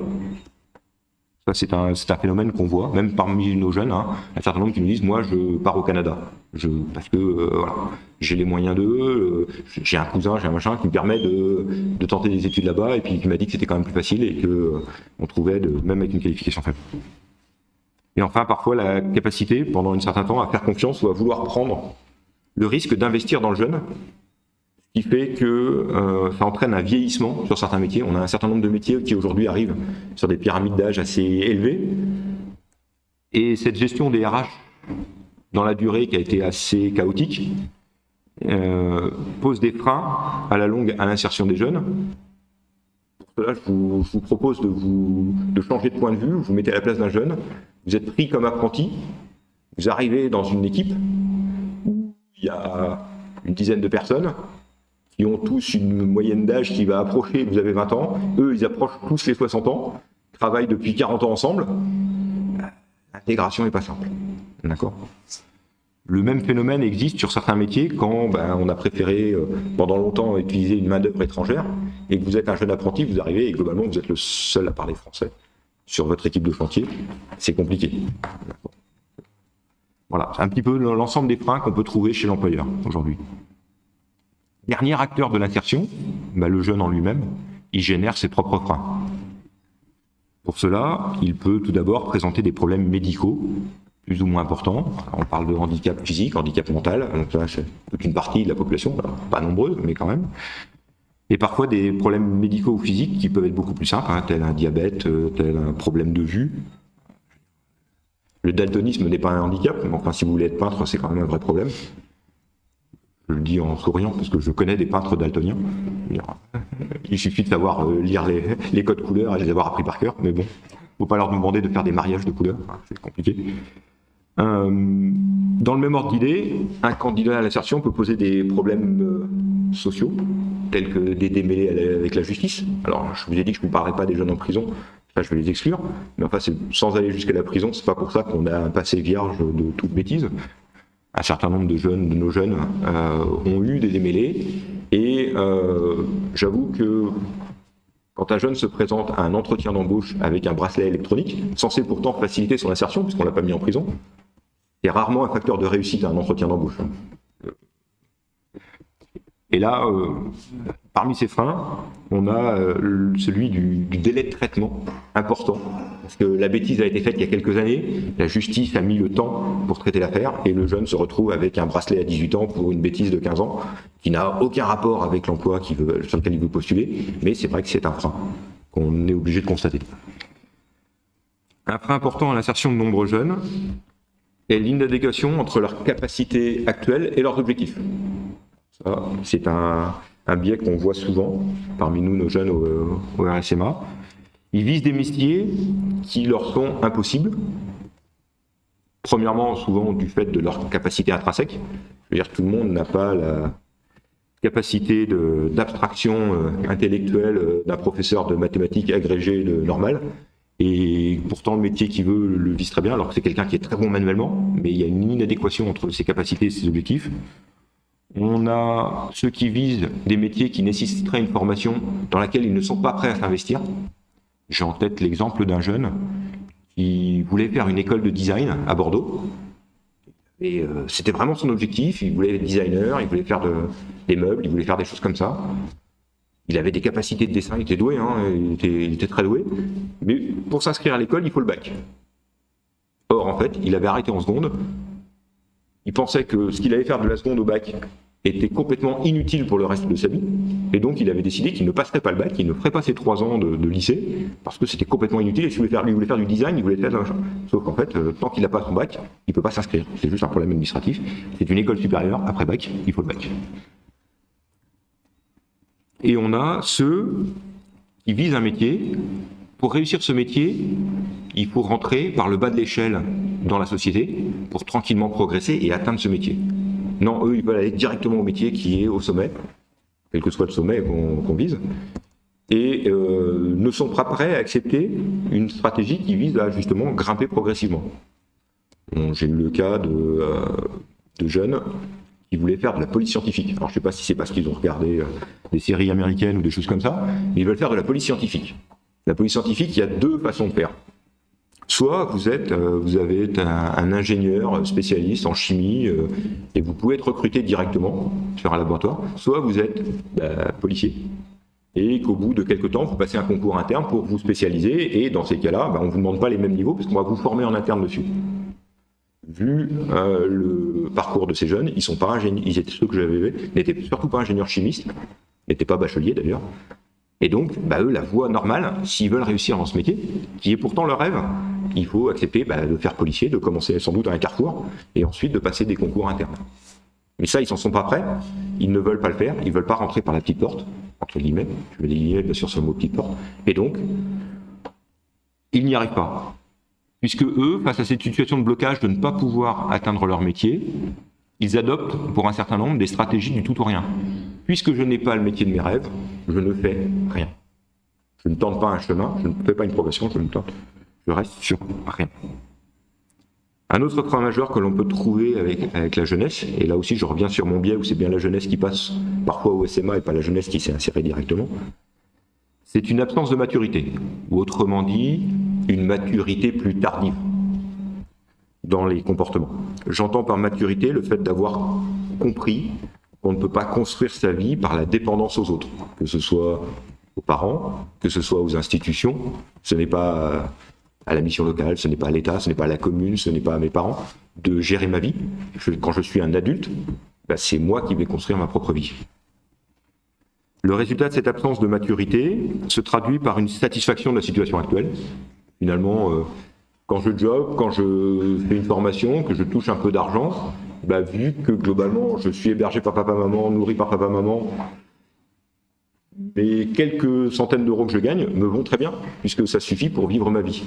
Ça, c'est un phénomène qu'on voit, même parmi nos jeunes, hein, un certain nombre qui nous disent, moi, je pars au Canada, parce que voilà, j'ai les moyens d'eux, j'ai un cousin, j'ai un machin qui me permet de tenter des études là-bas, et puis qui m'a dit que c'était quand même plus facile et qu'on trouvait, même avec une qualification faible. Et enfin, parfois, la capacité, pendant un certain temps, à faire confiance ou à vouloir prendre le risque d'investir dans le jeune, qui fait que ça entraîne un vieillissement sur certains métiers. On a un certain nombre de métiers qui aujourd'hui arrivent sur des pyramides d'âge assez élevées. Et cette gestion des RH dans la durée qui a été assez chaotique pose des freins à la longue à l'insertion des jeunes. Pour cela, je vous propose de changer de point de vue. Vous mettez à la place d'un jeune. Vous êtes pris comme apprenti. Vous arrivez dans une équipe où il y a une dizaine de personnes qui ont tous une moyenne d'âge qui va approcher, vous avez 20 ans, eux ils approchent tous les 60 ans, travaillent depuis 40 ans ensemble, l'intégration n'est pas simple. D'accord ? Le même phénomène existe sur certains métiers quand on a préféré pendant longtemps utiliser une main-d'œuvre étrangère et que vous êtes un jeune apprenti, vous arrivez et globalement vous êtes le seul à parler français sur votre équipe de chantier, c'est compliqué. D'accord ? Voilà, c'est un petit peu l'ensemble des freins qu'on peut trouver chez l'employeur aujourd'hui. Dernier acteur de l'insertion, le jeune en lui-même, il génère ses propres freins. Pour cela, il peut tout d'abord présenter des problèmes médicaux, plus ou moins importants. On parle de handicap physique, handicap mental, donc là, c'est toute une partie de la population, alors, pas nombreuse, mais quand même. Et parfois des problèmes médicaux ou physiques qui peuvent être beaucoup plus simples, tel un diabète, tel un problème de vue. Le daltonisme n'est pas un handicap, mais enfin, si vous voulez être peintre, c'est quand même un vrai problème. Je le dis en souriant parce que je connais des peintres daltoniens. Il suffit de savoir lire les codes couleurs et les avoir appris par cœur, mais bon, faut pas leur demander de faire des mariages de couleurs, c'est compliqué. Dans le même ordre d'idée, un candidat à l'insertion peut poser des problèmes sociaux, tels que des démêlés avec la justice. Alors, je vous ai dit que je ne vous parlerai pas des jeunes en prison, ça je vais les exclure, mais enfin, sans aller jusqu'à la prison, c'est pas pour ça qu'on a un passé vierge de toute bêtise. Un certain nombre de nos jeunes ont eu des démêlés et j'avoue que quand un jeune se présente à un entretien d'embauche avec un bracelet électronique, censé pourtant faciliter son insertion puisqu'on ne l'a pas mis en prison, c'est rarement un facteur de réussite à un entretien d'embauche. Et là, parmi ces freins, on a celui du délai de traitement important. Parce que la bêtise a été faite il y a quelques années, la justice a mis le temps pour traiter l'affaire, et le jeune se retrouve avec un bracelet à 18 ans pour une bêtise de 15 ans, qui n'a aucun rapport avec l'emploi sur lequel il veut postuler, mais c'est vrai que c'est un frein qu'on est obligé de constater. Un frein important à l'insertion de nombreux jeunes est l'inadéquation entre leurs capacités actuelles et leurs objectifs. Ça, c'est un biais qu'on voit souvent parmi nous, nos jeunes au RSMA. Ils visent des métiers qui leur sont impossibles. Premièrement, souvent du fait de leur capacité intrinsèque. Je veux dire, tout le monde n'a pas la capacité d'abstraction intellectuelle d'un professeur de mathématiques agrégé normal. Et pourtant, le métier qu'il veut le vise très bien, alors que c'est quelqu'un qui est très bon manuellement, mais il y a une inadéquation entre ses capacités et ses objectifs. On a ceux qui visent des métiers qui nécessiteraient une formation dans laquelle ils ne sont pas prêts à s'investir. J'ai en tête l'exemple d'un jeune qui voulait faire une école de design à Bordeaux. Et c'était vraiment son objectif, il voulait être designer, il voulait faire des meubles, il voulait faire des choses comme ça. Il avait des capacités de dessin, il était doué, il était très doué. Mais pour s'inscrire à l'école, il faut le bac. Or, en fait, il avait arrêté en seconde. Il pensait que ce qu'il allait faire de la seconde au bac était complètement inutile pour le reste de sa vie. Et donc, il avait décidé qu'il ne passerait pas le bac, il ne ferait pas ses 3 ans de lycée, parce que c'était complètement inutile. Et s'il voulait faire du design, il voulait faire de la... Sauf qu'en fait, tant qu'il n'a pas son bac, il ne peut pas s'inscrire. C'est juste un problème administratif. C'est une école supérieure, après bac, il faut le bac. Et on a ceux qui visent un métier. Pour réussir ce métier, il faut rentrer par le bas de l'échelle dans la société pour tranquillement progresser et atteindre ce métier. Non, eux, ils veulent aller directement au métier qui est au sommet, quel que soit le sommet qu'on vise, et ne sont pas prêts à accepter une stratégie qui vise à justement grimper progressivement. Bon, j'ai eu le cas de jeunes qui voulaient faire de la police scientifique. Alors je ne sais pas si c'est parce qu'ils ont regardé des séries américaines ou des choses comme ça, mais ils veulent faire de la police scientifique. La police scientifique, il y a deux façons de faire. Soit vous avez un ingénieur spécialiste en chimie et vous pouvez être recruté directement sur un laboratoire, soit vous êtes policier et qu'au bout de quelques temps, vous passez un concours interne pour vous spécialiser et dans ces cas-là, on ne vous demande pas les mêmes niveaux parce qu'on va vous former en interne dessus. Vu le parcours de ces jeunes, ils sont pas ingénieurs, ils étaient ceux que j'avais vus, n'étaient surtout pas ingénieurs chimistes, n'étaient pas bacheliers d'ailleurs. Et donc, eux, la voie normale, s'ils veulent réussir dans ce métier, qui est pourtant leur rêve, il faut accepter de faire policier, de commencer sans doute à un carrefour, et ensuite de passer des concours internes. Mais ça, ils s'en sont pas prêts, ils ne veulent pas le faire, ils veulent pas rentrer par la petite porte, entre guillemets, je mets des guillemets bien sûr sur le mot petite porte, et donc, ils n'y arrivent pas. Puisque eux, face à cette situation de blocage de ne pas pouvoir atteindre leur métier, ils adoptent pour un certain nombre des stratégies du tout ou rien. Puisque je n'ai pas le métier de mes rêves, je ne fais rien. Je ne tente pas un chemin, je ne fais pas une progression, je reste sur rien. Un autre frein majeur que l'on peut trouver avec la jeunesse, et là aussi je reviens sur mon biais où c'est bien la jeunesse qui passe parfois au SMA et pas la jeunesse qui s'est insérée directement, c'est une absence de maturité, ou autrement dit, une maturité plus tardive dans les comportements. J'entends par maturité le fait d'avoir compris qu'on ne peut pas construire sa vie par la dépendance aux autres, que ce soit aux parents, que ce soit aux institutions, ce n'est pas à la mission locale, ce n'est pas à l'État, ce n'est pas à la commune, ce n'est pas à mes parents, de gérer ma vie. Quand je suis un adulte, c'est moi qui vais construire ma propre vie. Le résultat de cette absence de maturité se traduit par une satisfaction de la situation actuelle. Finalement, quand je job, quand je fais une formation, que je touche un peu d'argent, vu que globalement je suis hébergé par papa-maman, nourri par papa-maman, les quelques centaines d'euros que je gagne me vont très bien, puisque ça suffit pour vivre ma vie.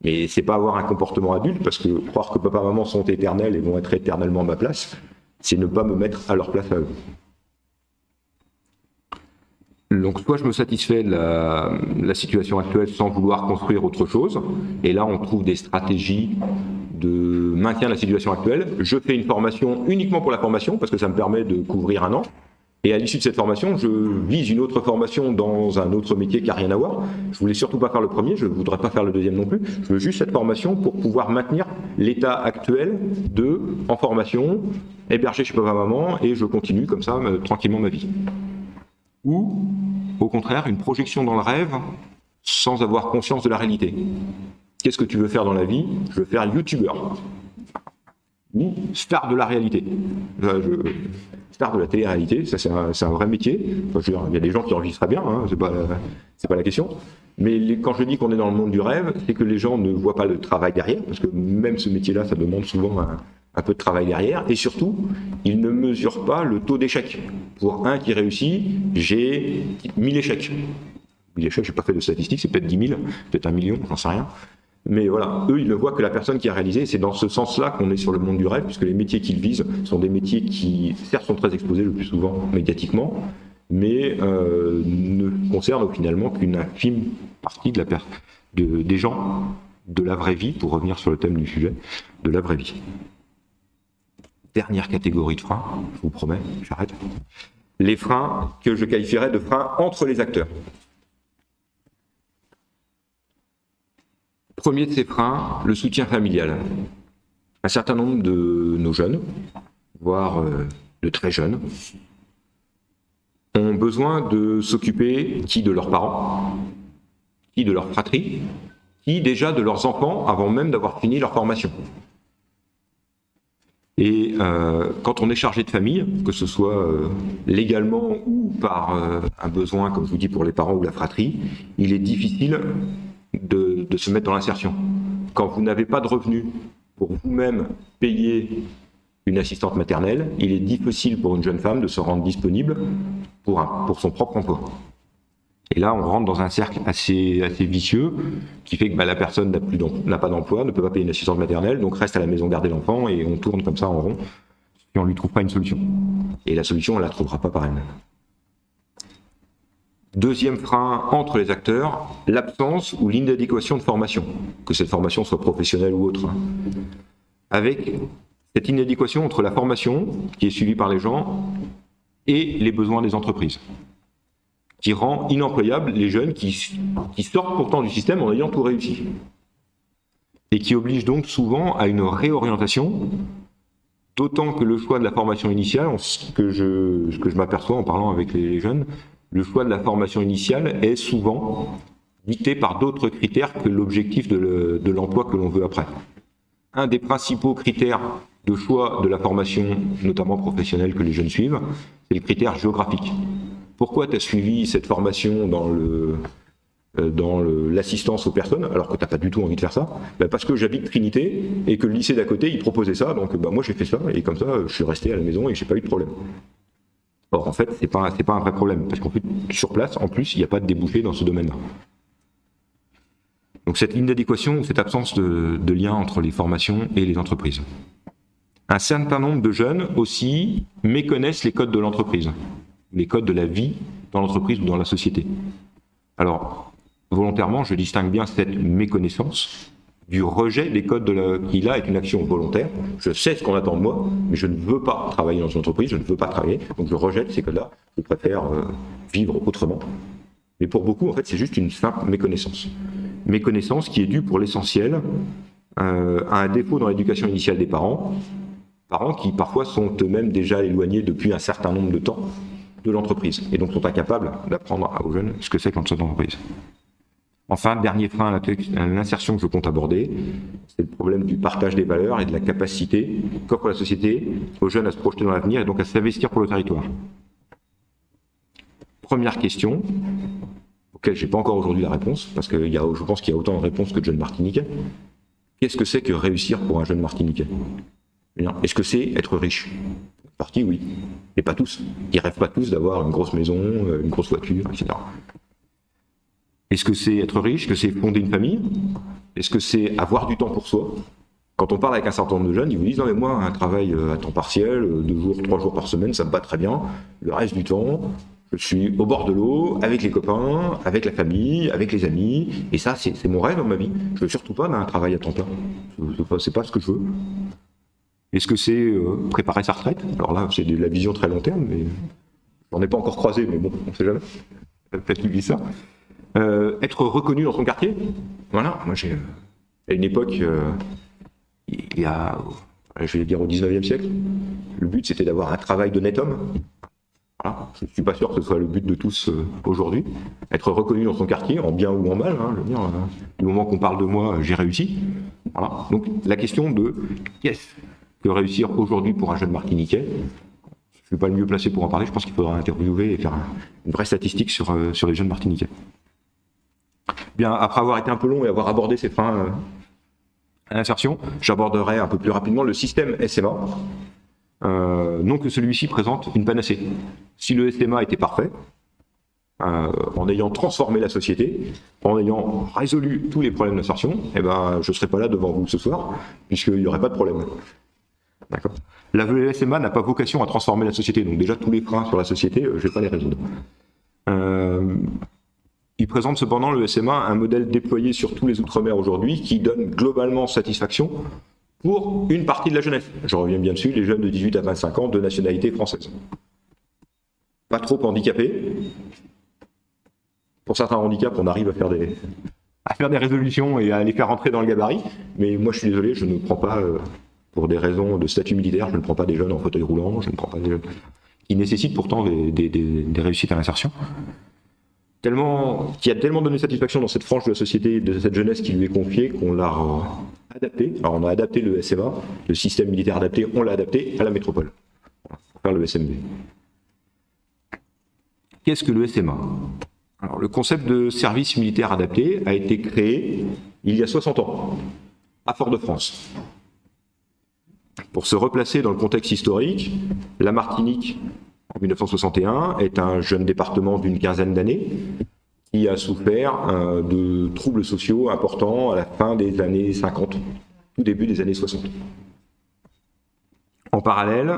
Mais c'est pas avoir un comportement adulte, parce que croire que papa-maman sont éternels et vont être éternellement à ma place, c'est ne pas me mettre à leur place à eux. Donc soit je me satisfais de la situation actuelle sans vouloir construire autre chose, et là on trouve des stratégies de maintien de la situation actuelle. Je fais une formation uniquement pour la formation, parce que ça me permet de couvrir un an, et à l'issue de cette formation, je vise une autre formation dans un autre métier qui n'a rien à voir. Je voulais surtout pas faire le premier, je ne voudrais pas faire le deuxième non plus, je veux juste cette formation pour pouvoir maintenir l'état actuel en formation, hébergé chez papa-maman, et je continue comme ça tranquillement ma vie. Ou, au contraire, une projection dans le rêve sans avoir conscience de la réalité. Qu'est-ce que tu veux faire dans la vie ? Je veux faire youtubeur. Ou star de la réalité. Star de la télé-réalité, ça c'est un vrai métier. Enfin, je veux dire, il y a des gens qui en vivent très bien, c'est pas la question. Mais quand je dis qu'on est dans le monde du rêve, c'est que les gens ne voient pas le travail derrière, parce que même ce métier-là, ça demande souvent un peu de travail derrière, et surtout, ils ne mesurent pas le taux d'échec. Pour un qui réussit, j'ai 1000 échecs. 1000 échecs, je n'ai pas fait de statistiques, c'est peut-être 10 000, peut-être 1 million, j'en sais rien. Mais voilà, eux, ils ne voient que la personne qui a réalisé, c'est dans ce sens-là qu'on est sur le monde du rêve, puisque les métiers qu'ils visent sont des métiers qui, certes, sont très exposés le plus souvent médiatiquement, mais ne concernent finalement qu'une infime partie des gens de la vraie vie, pour revenir sur le thème du sujet, de la vraie vie. Dernière catégorie de freins, je vous promets, j'arrête. Les freins que je qualifierais de freins entre les acteurs. Premier de ces freins, le soutien familial. Un certain nombre de nos jeunes, voire de très jeunes, ont besoin de s'occuper qui de leurs parents, qui de leur fratrie, qui déjà de leurs enfants avant même d'avoir fini leur formation. Et quand on est chargé de famille, que ce soit légalement ou par un besoin, comme je vous dis, pour les parents ou la fratrie, il est difficile de se mettre dans l'insertion. Quand vous n'avez pas de revenus pour vous-même payer une assistante maternelle, il est difficile pour une jeune femme de se rendre disponible pour son propre emploi. Et là, on rentre dans un cercle assez vicieux qui fait que la personne n'a pas d'emploi, ne peut pas payer une assistante maternelle, donc reste à la maison garder l'enfant et on tourne comme ça en rond si on ne lui trouve pas une solution. Et la solution, on ne la trouvera pas par elle-même. Deuxième frein entre les acteurs, l'absence ou l'inadéquation de formation, que cette formation soit professionnelle ou autre. Avec cette inadéquation entre la formation qui est suivie par les gens et les besoins des entreprises, qui rend inemployables les jeunes qui sortent pourtant du système en ayant tout réussi. Et qui oblige donc souvent à une réorientation, d'autant que le choix de la formation initiale, ce que je m'aperçois en parlant avec les jeunes, le choix de la formation initiale est souvent dicté par d'autres critères que l'objectif de l'emploi que l'on veut après. Un des principaux critères de choix de la formation, notamment professionnelle, que les jeunes suivent, c'est le critère géographique. Pourquoi tu as suivi cette formation dans l'assistance aux personnes, alors que tu n'as pas du tout envie de faire ça? Parce que j'habite Trinité et que le lycée d'à côté, il proposait ça, donc moi j'ai fait ça, et comme ça, je suis resté à la maison et j'ai pas eu de problème. Or, en fait, c'est pas un vrai problème, parce qu'en fait, sur place, en plus, il n'y a pas de débouché dans ce domaine-là. Donc cette inadéquation, cette absence de lien entre les formations et les entreprises. Un certain nombre de jeunes aussi méconnaissent les codes de l'entreprise, les codes de la vie dans l'entreprise ou dans la société. Alors, volontairement, je distingue bien cette méconnaissance du rejet des codes qui là est une action volontaire. Je sais ce qu'on attend de moi, mais je ne veux pas travailler dans une entreprise, je ne veux pas travailler, donc je rejette ces codes-là, je préfère vivre autrement. Mais pour beaucoup, en fait, c'est juste une simple méconnaissance. Méconnaissance qui est due pour l'essentiel à un défaut dans l'éducation initiale des parents qui parfois sont eux-mêmes déjà éloignés depuis un certain nombre de temps de l'entreprise, et donc sont incapables d'apprendre aux jeunes ce que c'est qu'une entreprise. Enfin, dernier frein à l'insertion que je compte aborder, c'est le problème du partage des valeurs et de la capacité qu'offre la société aux jeunes à se projeter dans l'avenir et donc à s'investir pour le territoire. Première question, auquel je n'ai pas encore aujourd'hui la réponse, parce que je pense qu'il y a autant de réponses que de jeunes martiniquais. Qu'est-ce que c'est que réussir pour un jeune martiniquais? Est-ce que c'est être riche? Une partie, oui, mais pas tous. Ils ne rêvent pas tous d'avoir une grosse maison, une grosse voiture, etc. Est-ce que c'est être riche? Est-ce que c'est fonder une famille? Est-ce que c'est avoir du temps pour soi? Quand on parle avec un certain nombre de jeunes, ils vous disent « Non mais moi, un travail à temps partiel, 2 jours, 3 jours par semaine, ça me va très bien. Le reste du temps, je suis au bord de l'eau, avec les copains, avec la famille, avec les amis. Et ça, c'est mon rêve dans ma vie. Je veux surtout pas un travail à temps plein. C'est pas ce que je veux. » Est-ce que c'est préparer sa retraite? Alors là, c'est de la vision très long terme, mais j'en ai pas encore croisé, mais bon, on sait jamais. Peut-être qu'il vit ça. Être reconnu dans son quartier. Voilà, moi j'ai à une époque, il y a, je vais dire au 19e siècle, le but c'était d'avoir un travail d'honnête homme. Voilà. Je ne suis pas sûr que ce soit le but de tous aujourd'hui. Être reconnu dans son quartier, en bien ou en mal, je veux dire, du moment qu'on parle de moi, j'ai réussi. Voilà. Donc la question de qu'est-ce que réussir aujourd'hui pour un jeune martiniquais, je ne suis pas le mieux placé pour en parler, je pense qu'il faudra interviewer et faire une vraie statistique sur les jeunes martiniquais. Bien, après avoir été un peu long et avoir abordé ces freins à l'insertion, j'aborderai un peu plus rapidement le système SMA. Non que celui-ci présente une panacée. Si le SMA était parfait, en ayant transformé la société, en ayant résolu tous les problèmes d'insertion, je ne serais pas là devant vous ce soir, puisqu'il n'y aurait pas de problème. D'accord. Le SMA n'a pas vocation à transformer la société, donc déjà tous les freins sur la société, je ne vais pas les résoudre. Il présente cependant, le SMA, un modèle déployé sur tous les Outre-mer aujourd'hui qui donne globalement satisfaction pour une partie de la jeunesse. Je reviens bien dessus, les jeunes de 18 à 25 ans de nationalité française. Pas trop handicapés. Pour certains handicaps, on arrive à faire des résolutions et à les faire rentrer dans le gabarit, mais moi je suis désolé, je ne prends pas, pour des raisons de statut militaire, je ne prends pas des jeunes en fauteuil roulant, je ne prends pas des jeunes qui nécessitent pourtant des réussites à l'insertion. Qui a tellement donné satisfaction dans cette frange de la société, de cette jeunesse qui lui est confiée, qu'on l'a adapté. Alors on a adapté le SMA, le système militaire adapté, on l'a adapté à la métropole, pour faire le SMV. Qu'est-ce que le SMA? Alors, le concept de service militaire adapté a été créé il y a 60 ans, à Fort-de-France. Pour se replacer dans le contexte historique, la Martinique, en 1961, est un jeune département d'une quinzaine d'années qui a souffert de troubles sociaux importants à la fin des années 50, tout début des années 60. En parallèle,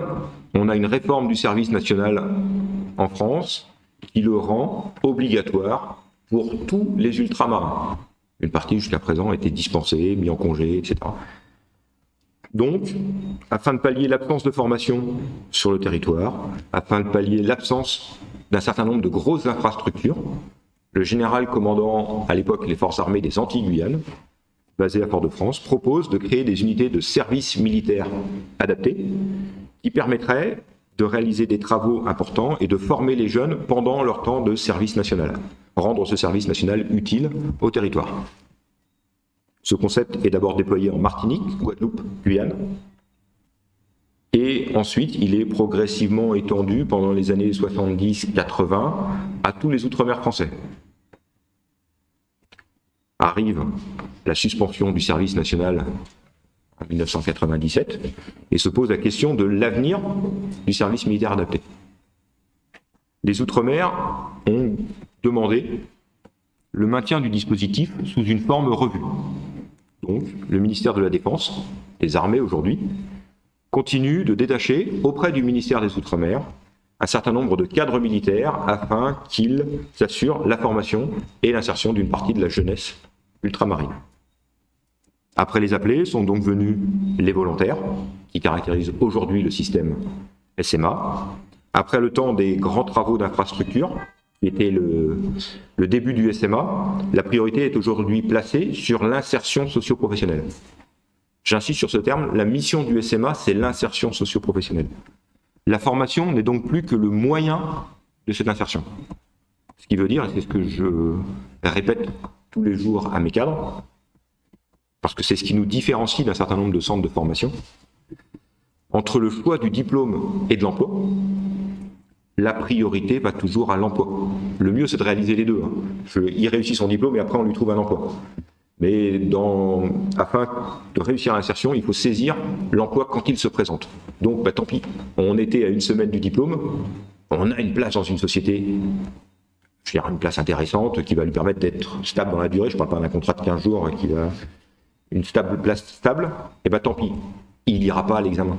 on a une réforme du service national en France qui le rend obligatoire pour tous les ultramarins. Une partie jusqu'à présent était dispensée, mis en congé, etc. Donc, afin de pallier l'absence de formation sur le territoire, afin de pallier l'absence d'un certain nombre de grosses infrastructures, le général commandant à l'époque les forces armées des Antilles-Guyane, basé à Fort-de-France, propose de créer des unités de service militaire adaptées qui permettraient de réaliser des travaux importants et de former les jeunes pendant leur temps de service national, rendre ce service national utile au territoire. Ce concept est d'abord déployé en Martinique, Guadeloupe, Guyane, et ensuite il est progressivement étendu pendant les années 70-80 à tous les outre-mer français. Arrive la suspension du service national en 1997 et se pose la question de l'avenir du service militaire adapté. Les Outre-mer ont demandé le maintien du dispositif sous une forme revue. Donc, le ministère de la Défense, les armées aujourd'hui, continue de détacher auprès du ministère des Outre-mer un certain nombre de cadres militaires afin qu'ils assurent la formation et l'insertion d'une partie de la jeunesse ultramarine. Après les appelés sont donc venus les volontaires, qui caractérisent aujourd'hui le système SMA. Après le temps des grands travaux d'infrastructure, qui était le début du SMA, la priorité est aujourd'hui placée sur l'insertion socio-professionnelle. J'insiste sur ce terme, la mission du SMA, c'est l'insertion socio-professionnelle. La formation n'est donc plus que le moyen de cette insertion. Ce qui veut dire, et c'est ce que je répète tous les jours à mes cadres, parce que c'est ce qui nous différencie d'un certain nombre de centres de formation, entre le choix du diplôme et de l'emploi, la priorité va toujours à l'emploi. Le mieux, c'est de réaliser les deux. Il réussit son diplôme et après, on lui trouve un emploi. Mais afin de réussir l'insertion, il faut saisir l'emploi quand il se présente. Donc, tant pis, on était à une semaine du diplôme, on a une place dans une société, je veux dire, une place intéressante qui va lui permettre d'être stable dans la durée. Je ne parle pas d'un contrat de 15 jours qui a une place stable. Et tant pis, il n'ira pas à l'examen.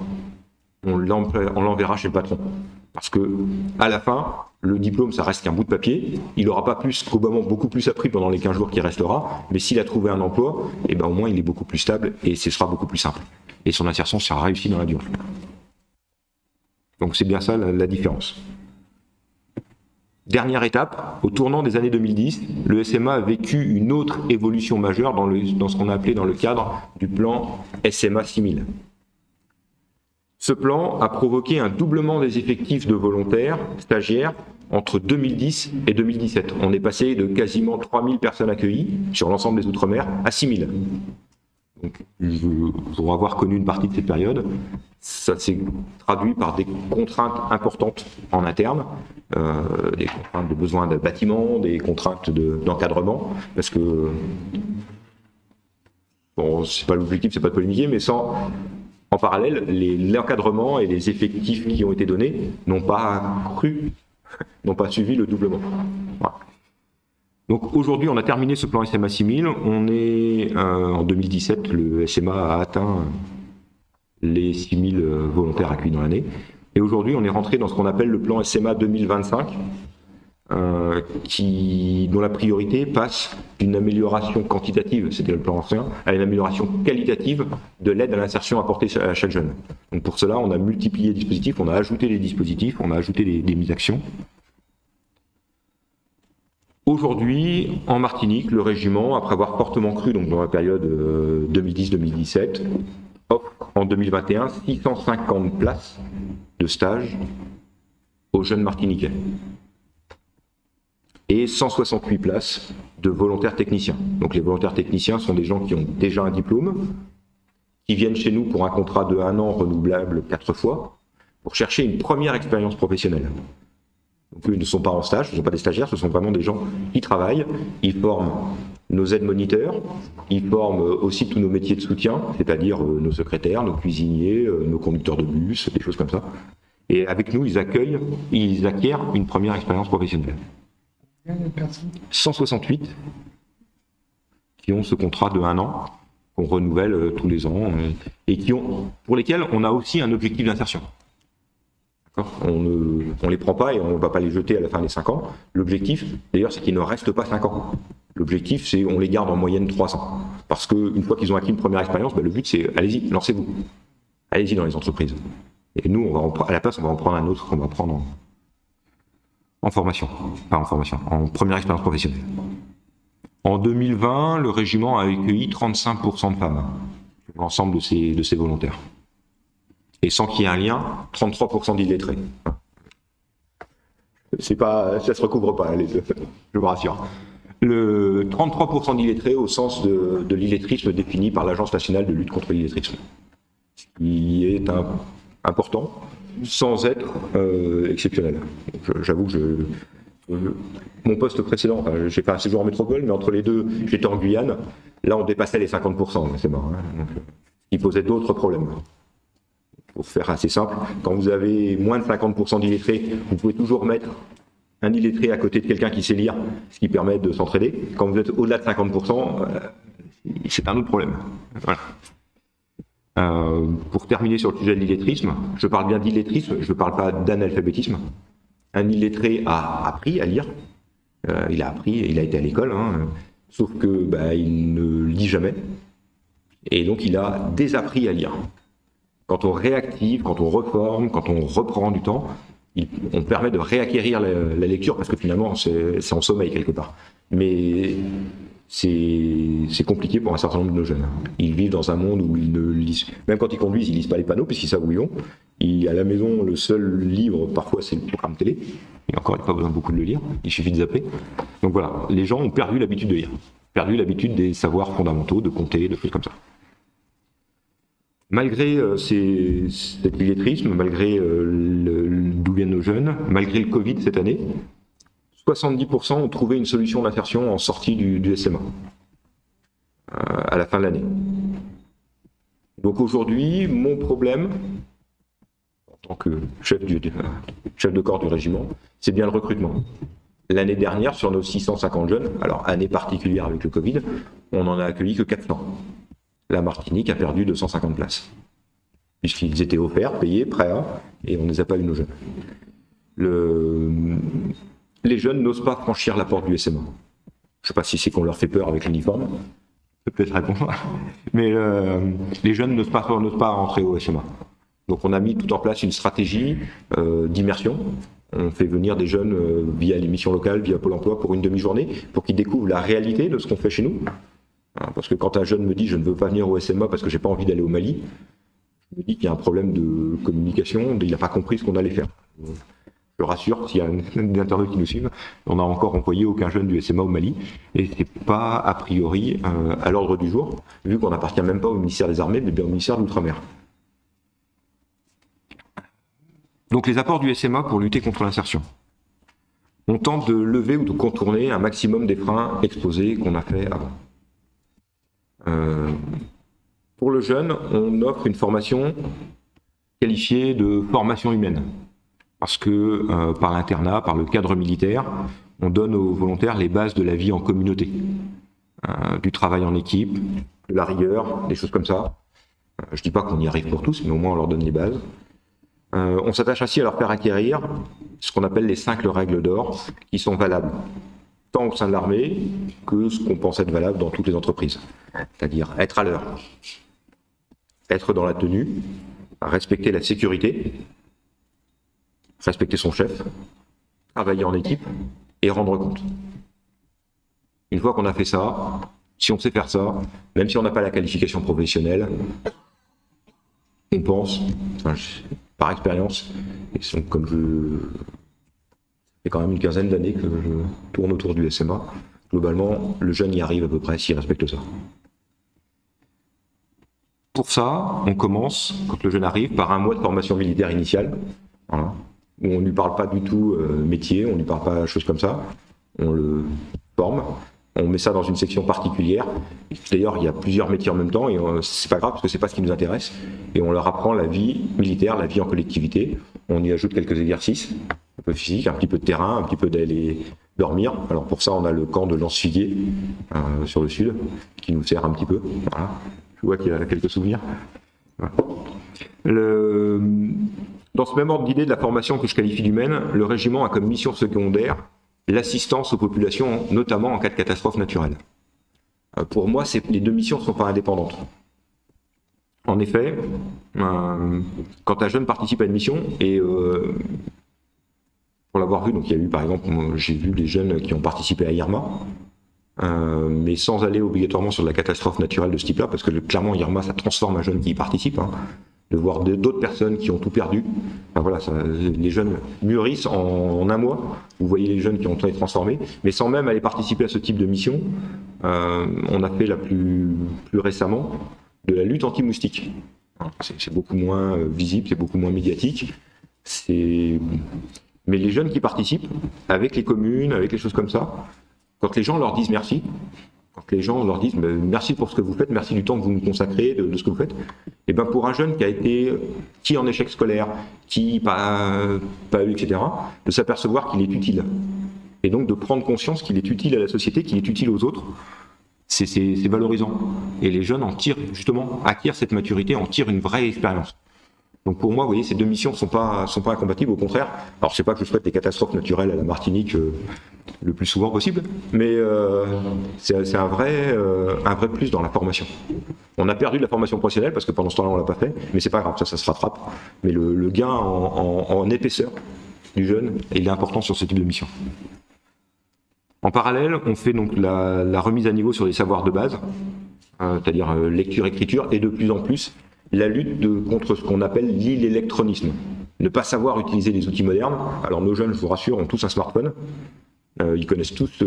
On l'enverra chez le patron. Parce que, à la fin, le diplôme, ça reste qu'un bout de papier. Il n'aura pas plus, probablement beaucoup plus appris pendant les 15 jours qui restera. Mais s'il a trouvé un emploi, au moins, il est beaucoup plus stable et ce sera beaucoup plus simple. Et son insertion sera réussie dans la durée. Donc, c'est bien ça la différence. Dernière étape, au tournant des années 2010, le SMA a vécu une autre évolution majeure dans ce qu'on a appelé dans le cadre du plan SMA 6000. Ce plan a provoqué un doublement des effectifs de volontaires, stagiaires, entre 2010 et 2017. On est passé de quasiment 3000 personnes accueillies sur l'ensemble des Outre-mer à 6000. Donc, pour avoir connu une partie de cette période, ça s'est traduit par des contraintes importantes en interne, des contraintes de besoin de bâtiments, des contraintes d'encadrement, parce que, bon, c'est pas l'objectif, c'est pas de polémiquer, mais en parallèle, l'encadrement et les effectifs qui ont été donnés n'ont pas suivi le doublement. Voilà. Donc aujourd'hui, on a terminé ce plan SMA 6000. On est en 2017, le SMA a atteint les 6000 volontaires accueillis dans l'année. Et aujourd'hui, on est rentré dans ce qu'on appelle le plan SMA 2025, dont la priorité passe d'une amélioration quantitative, c'était le plan ancien, à une amélioration qualitative de l'aide à l'insertion apportée à chaque jeune. Donc pour cela, on a multiplié les dispositifs, on a ajouté les dispositifs, on a ajouté des mises d'actions. Aujourd'hui, en Martinique, le régiment, après avoir fortement cru donc dans la période 2010-2017, offre en 2021 650 places de stage aux jeunes Martiniquais et 168 places de volontaires techniciens. Donc les volontaires techniciens sont des gens qui ont déjà un diplôme, qui viennent chez nous pour un contrat de 1 an renouvelable 4 fois, pour chercher une première expérience professionnelle. Donc eux, ils ne sont pas en stage, ce ne sont pas des stagiaires, ce sont vraiment des gens qui travaillent. Ils forment nos aides-moniteurs, ils forment aussi tous nos métiers de soutien, c'est-à-dire nos secrétaires, nos cuisiniers, nos conducteurs de bus, des choses comme ça. Et avec nous, ils acquièrent une première expérience professionnelle. 168 qui ont ce contrat de 1 an qu'on renouvelle tous les ans et pour lesquels on a aussi un objectif d'insertion. On ne les prend pas et on ne va pas les jeter à la fin des 5 ans. L'objectif, d'ailleurs, c'est qu'ils ne restent pas 5 ans. L'objectif, c'est on les garde en moyenne 3 ans. Parce qu'une fois qu'ils ont acquis une première expérience, le but, c'est allez-y, lancez-vous. Allez-y dans les entreprises. Et nous, à la place, on va en prendre un autre qu'on va prendre en formation. Pas en formation, en première expérience professionnelle. En 2020, le régiment a accueilli 35% de femmes sur l'ensemble de ces volontaires. Et sans qu'il y ait un lien, 33% d'illettrés. Ça se recouvre pas, je vous rassure. Le 33% d'illettrés au sens de l'illettrisme défini par l'Agence nationale de lutte contre l'illettrisme. Ce qui est important, sans être exceptionnel. J'avoue que mon poste précédent, j'ai fait un séjour en métropole, mais entre les deux, j'étais en Guyane. Là, on dépassait les 50%, c'est marrant. Donc, il posait d'autres problèmes. Pour faire assez simple, quand vous avez moins de 50% d'illettrés, vous pouvez toujours mettre un illettré à côté de quelqu'un qui sait lire, ce qui permet de s'entraider. Quand vous êtes au-delà de 50%, c'est un autre problème. Voilà. Pour terminer sur le sujet de l'illettrisme, je parle bien d'illettrisme, je ne parle pas d'analphabétisme. Un illettré a appris à lire, il a été à l'école, sauf que il ne lit jamais, et donc il a désappris à lire. Quand on réactive, quand on reforme, quand on reprend du temps, on permet de réacquérir la lecture, parce que finalement c'est en sommeil quelque part. Mais c'est compliqué pour un certain nombre de nos jeunes. Ils vivent dans un monde où ils ne lisent, même quand ils conduisent, ils lisent pas les panneaux puisqu'ils savent où ils vont. À la maison, le seul livre parfois c'est le programme télé. Et encore, il n'y a pas besoin beaucoup de le lire, il suffit de zapper. Donc voilà, les gens ont perdu l'habitude de lire, perdu l'habitude des savoirs fondamentaux, de compter, de choses comme ça. Malgré cet illettrisme, malgré d'où viennent nos jeunes, malgré le Covid cette année, 70% ont trouvé une solution d'insertion en sortie du SMA à la fin de l'année. Donc aujourd'hui, mon problème, en tant que chef de corps du régiment, c'est bien le recrutement. L'année dernière, sur nos 650 jeunes, alors année particulière avec le Covid, on n'en a accueilli que 400. La Martinique a perdu 250 places, puisqu'ils étaient offerts, payés, prêts à, et on ne les a pas eu nos jeunes. Les jeunes n'osent pas franchir la porte du SMA. Je ne sais pas si c'est qu'on leur fait peur avec l'uniforme, ça peut être répondre, mais les jeunes n'osent pas rentrer au SMA. Donc on a mis tout en place une stratégie d'immersion. On fait venir des jeunes via les missions locales, via Pôle emploi pour une demi-journée, pour qu'ils découvrent la réalité de ce qu'on fait chez nous. Parce que quand un jeune me dit je ne veux pas venir au SMA parce que j'ai pas envie d'aller au Mali, je me dis qu'il y a un problème de communication, il n'a pas compris ce qu'on allait faire. Je rassure, s'il y a un internaute qui nous suit, on n'a encore envoyé aucun jeune du SMA au Mali, et c'est pas a priori à l'ordre du jour, vu qu'on n'appartient même pas au ministère des Armées, mais bien au ministère de l'Outre-mer. Donc les apports du SMA pour lutter contre l'insertion. On tente de lever ou de contourner un maximum des freins exposés qu'on a fait avant. Pour le jeune, on offre une formation qualifiée de formation humaine. Parce que par l'internat, par le cadre militaire, on donne aux volontaires les bases de la vie en communauté. Du travail en équipe, de la rigueur, des choses comme ça. Je ne dis pas qu'on y arrive pour tous, mais au moins on leur donne les bases. On s'attache ainsi à leur faire acquérir ce qu'on appelle les 5 règles d'or, qui sont valables tant au sein de l'armée que ce qu'on pense être valable dans toutes les entreprises. C'est-à-dire être à l'heure, être dans la tenue, respecter la sécurité, respecter son chef, travailler en équipe et rendre compte. Une fois qu'on a fait ça, si on sait faire ça, même si on n'a pas la qualification professionnelle, on pense, par expérience, et comme c'est quand même une quinzaine d'années que je tourne autour du SMA, globalement, le jeune y arrive à peu près s'il respecte ça. Pour ça, on commence, quand le jeune arrive, par un mois de formation militaire initiale, voilà, où on ne lui parle pas du tout métier, on ne lui parle pas choses comme ça, on le forme, on met ça dans une section particulière. D'ailleurs, il y a plusieurs métiers en même temps, et c'est pas grave parce que c'est pas ce qui nous intéresse, et on leur apprend la vie militaire, la vie en collectivité, on y ajoute quelques exercices, un peu physique, un petit peu de terrain, un petit peu d'aller dormir. Alors pour ça, on a le camp de Lance-Figuier sur le sud, qui nous sert un petit peu. Voilà. Je vois qu'il y a quelques souvenirs. Voilà. Dans ce même ordre d'idée de la formation que je qualifie d'humaine, le régiment a comme mission secondaire l'assistance aux populations, notamment en cas de catastrophe naturelle. Pour moi, les deux missions ne sont pas indépendantes. En effet, quand un jeune participe à une mission, et pour l'avoir vu, donc il y a eu par exemple, j'ai vu des jeunes qui ont participé à Irma, mais sans aller obligatoirement sur de la catastrophe naturelle de ce type-là, parce que clairement Irma, ça transforme un jeune qui y participe. De voir d'autres personnes qui ont tout perdu. Enfin, voilà, les jeunes mûrissent en un mois. Vous voyez les jeunes qui ont été transformés, mais sans même aller participer à ce type de mission. On a fait plus récemment de la lutte anti-moustique. C'est beaucoup moins visible, c'est beaucoup moins médiatique. Mais les jeunes qui participent, avec les communes, avec les choses comme ça, quand les gens leur disent merci, quand les gens leur disent merci pour ce que vous faites, merci du temps que vous nous consacrez, de ce que vous faites, et ben pour un jeune qui est en échec scolaire, qui pas eu, etc., de s'apercevoir qu'il est utile. Et donc de prendre conscience qu'il est utile à la société, qu'il est utile aux autres, c'est valorisant. Et les jeunes acquièrent cette maturité, en tirent une vraie expérience. Donc pour moi, vous voyez, ces deux missions sont pas incompatibles, au contraire. Alors c'est pas que je souhaite des catastrophes naturelles à la Martinique le plus souvent possible, mais c'est un vrai plus dans la formation. On a perdu de la formation professionnelle parce que pendant ce temps-là on l'a pas fait, mais c'est pas grave, ça se rattrape. Mais le gain en épaisseur du jeune, il est important sur ce type de mission. En parallèle, on fait donc la remise à niveau sur les savoirs de base, c'est-à-dire lecture, écriture, et de plus en plus la lutte contre ce qu'on appelle l'illectronisme. Ne pas savoir utiliser les outils modernes. Alors nos jeunes, je vous rassure, ont tous un smartphone. Ils connaissent tous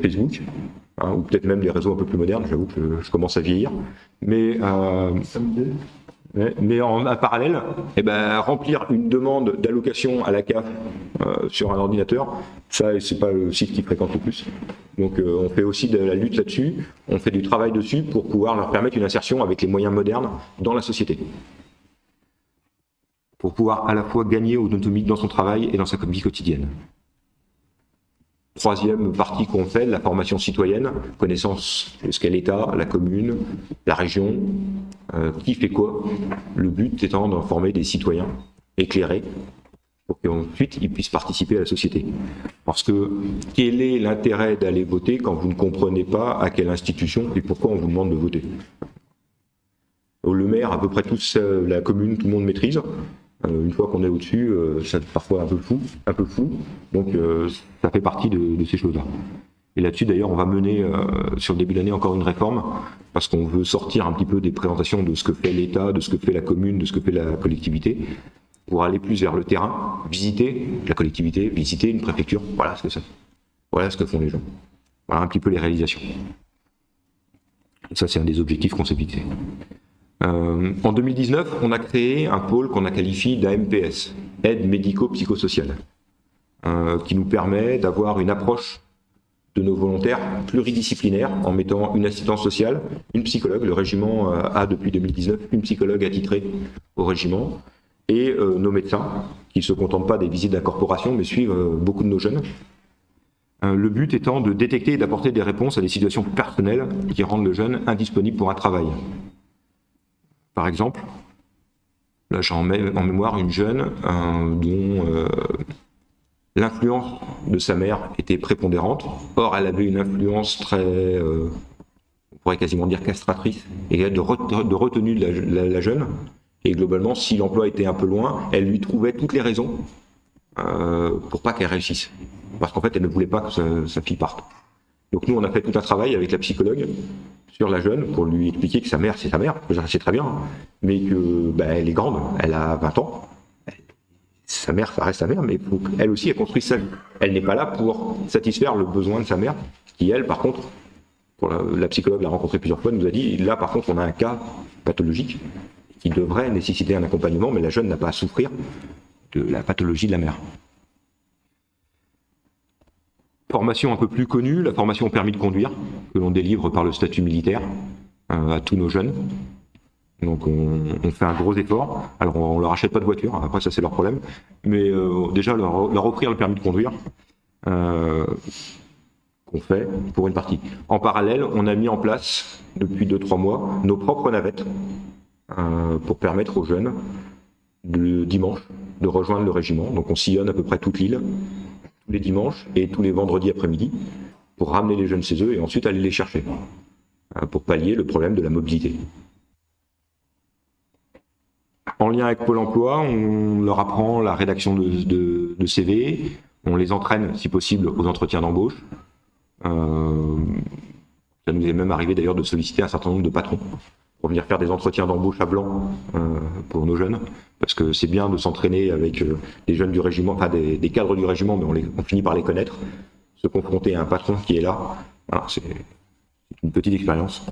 Facebook, ou peut-être même les réseaux un peu plus modernes. J'avoue que je commence à vieillir. Mais en parallèle, remplir une demande d'allocation à la CAF sur un ordinateur, ça, c'est pas le site qu'ils fréquentent le plus. Donc on fait aussi de la lutte là-dessus, on fait du travail dessus pour pouvoir leur permettre une insertion avec les moyens modernes dans la société. Pour pouvoir à la fois gagner en autonomie dans son travail et dans sa vie quotidienne. Troisième partie qu'on fait, la formation citoyenne, connaissance de ce qu'est l'État, la commune, la région, qui fait quoi. Le but étant d'en former des citoyens éclairés pour qu'ensuite ils puissent participer à la société. Parce que quel est l'intérêt d'aller voter quand vous ne comprenez pas à quelle institution et pourquoi on vous demande de voter? Le maire, à peu près tous, la commune, tout le monde maîtrise. Une fois qu'on est au-dessus, c'est parfois un peu flou. Donc ça fait partie de ces choses-là. Et là-dessus, d'ailleurs, on va mener sur le début d'année encore une réforme, parce qu'on veut sortir un petit peu des présentations de ce que fait l'État, de ce que fait la commune, de ce que fait la collectivité, pour aller plus vers le terrain, visiter la collectivité, visiter une préfecture. Voilà ce que c'est. Voilà ce que font les gens. Voilà un petit peu les réalisations. Ça, c'est un des objectifs qu'on s'est fixés. En 2019, on a créé un pôle qu'on a qualifié d'AMPS, aide médico-psychosociale, qui nous permet d'avoir une approche de nos volontaires pluridisciplinaire en mettant une assistante sociale, une psychologue. Le régiment a depuis 2019 une psychologue attitrée au régiment, et nos médecins qui ne se contentent pas des visites d'incorporation mais suivent beaucoup de nos jeunes. Le but étant de détecter et d'apporter des réponses à des situations personnelles qui rendent le jeune indisponible pour un travail. Par exemple, là j'ai en mémoire une jeune dont l'influence de sa mère était prépondérante. Or, elle avait une influence très, on pourrait quasiment dire castratrice, et de retenue de la jeune. Et globalement, si l'emploi était un peu loin, elle lui trouvait toutes les raisons pour pas qu'elle réussisse. Parce qu'en fait, elle ne voulait pas que sa fille parte. Donc nous, on a fait tout un travail avec la psychologue sur la jeune pour lui expliquer que sa mère, c'est sa mère, c'est très bien, mais que elle est grande, elle a 20 ans. Sa mère, ça reste sa mère, mais faut qu'elle aussi, elle construise sa vie. Elle n'est pas là pour satisfaire le besoin de sa mère, qui elle, par contre, pour la psychologue l'a rencontrée plusieurs fois, nous a dit, là par contre, on a un cas pathologique qui devrait nécessiter un accompagnement, mais la jeune n'a pas à souffrir de la pathologie de la mère. Formation un peu plus connue, la formation au permis de conduire, que l'on délivre par le statut militaire à tous nos jeunes. Donc on fait un gros effort. Alors on leur achète pas de voiture, après ça c'est leur problème, mais déjà leur offrir le permis de conduire, qu'on qu'on fait pour une partie. En parallèle, on a mis en place, depuis 2-3 mois, nos propres navettes pour permettre aux jeunes, le dimanche, de rejoindre le régiment. Donc on sillonne à peu près toute l'île, tous les dimanches et tous les vendredis après-midi, pour ramener les jeunes chez eux et ensuite aller les chercher, pour pallier le problème de la mobilité. En lien avec Pôle emploi, on leur apprend la rédaction de CV, on les entraîne, si possible, aux entretiens d'embauche. Ça nous est même arrivé d'ailleurs de solliciter un certain nombre de patrons pour venir faire des entretiens d'embauche à blanc pour nos jeunes, parce que c'est bien de s'entraîner avec des jeunes du régiment, enfin des cadres du régiment, mais on finit par les connaître. Se confronter à un patron qui est là, voilà, c'est une petite expérience.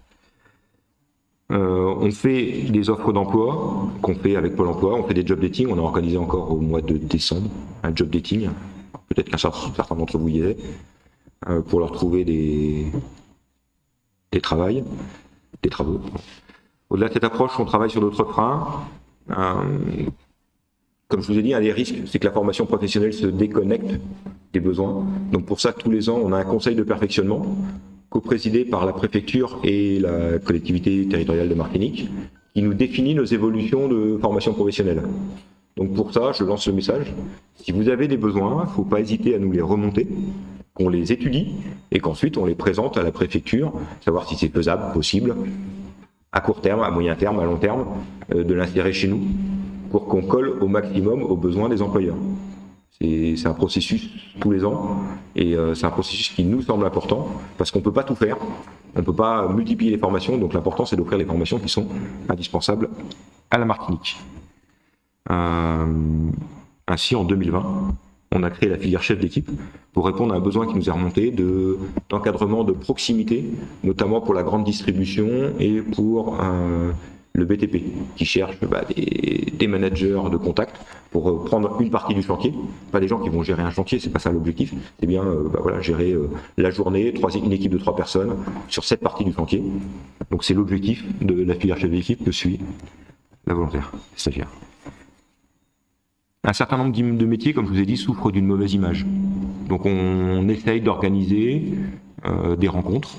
On fait des offres d'emploi qu'on fait avec Pôle emploi, on fait des job dating, on a organisé encore au mois de décembre un job dating, peut-être qu'un certain d'entre vous y est, pour leur trouver des travaux. Au-delà de cette approche, on travaille sur d'autres freins. Comme je vous ai dit, un des risques, c'est que la formation professionnelle se déconnecte des besoins. Donc pour ça, tous les ans, on a un conseil de perfectionnement co-présidé par la préfecture et la collectivité territoriale de Martinique, qui nous définit nos évolutions de formation professionnelle. Donc pour ça, je lance le message. Si vous avez des besoins, il ne faut pas hésiter à nous les remonter, qu'on les étudie et qu'ensuite on les présente à la préfecture, savoir si c'est faisable, possible, à court terme, à moyen terme, à long terme, de l'insérer chez nous, pour qu'on colle au maximum aux besoins des employeurs. C'est un processus tous les ans, et c'est un processus qui nous semble important, parce qu'on ne peut pas tout faire, on ne peut pas multiplier les formations, donc l'important c'est d'offrir les formations qui sont indispensables à la Martinique. Ainsi, en 2020, on a créé la filière chef d'équipe pour répondre à un besoin qui nous est remonté d'encadrement de proximité, notamment pour la grande distribution et pour le BTP, qui cherche des managers de contact pour prendre une partie du chantier, pas des gens qui vont gérer un chantier, c'est pas ça l'objectif, c'est bien gérer la journée, une équipe de 3 personnes sur cette partie du chantier. Donc c'est l'objectif de la filière chef d'équipe que suit la volontaire stagiaire. Un certain nombre de métiers, comme je vous ai dit, souffrent d'une mauvaise image. Donc on essaye d'organiser des rencontres,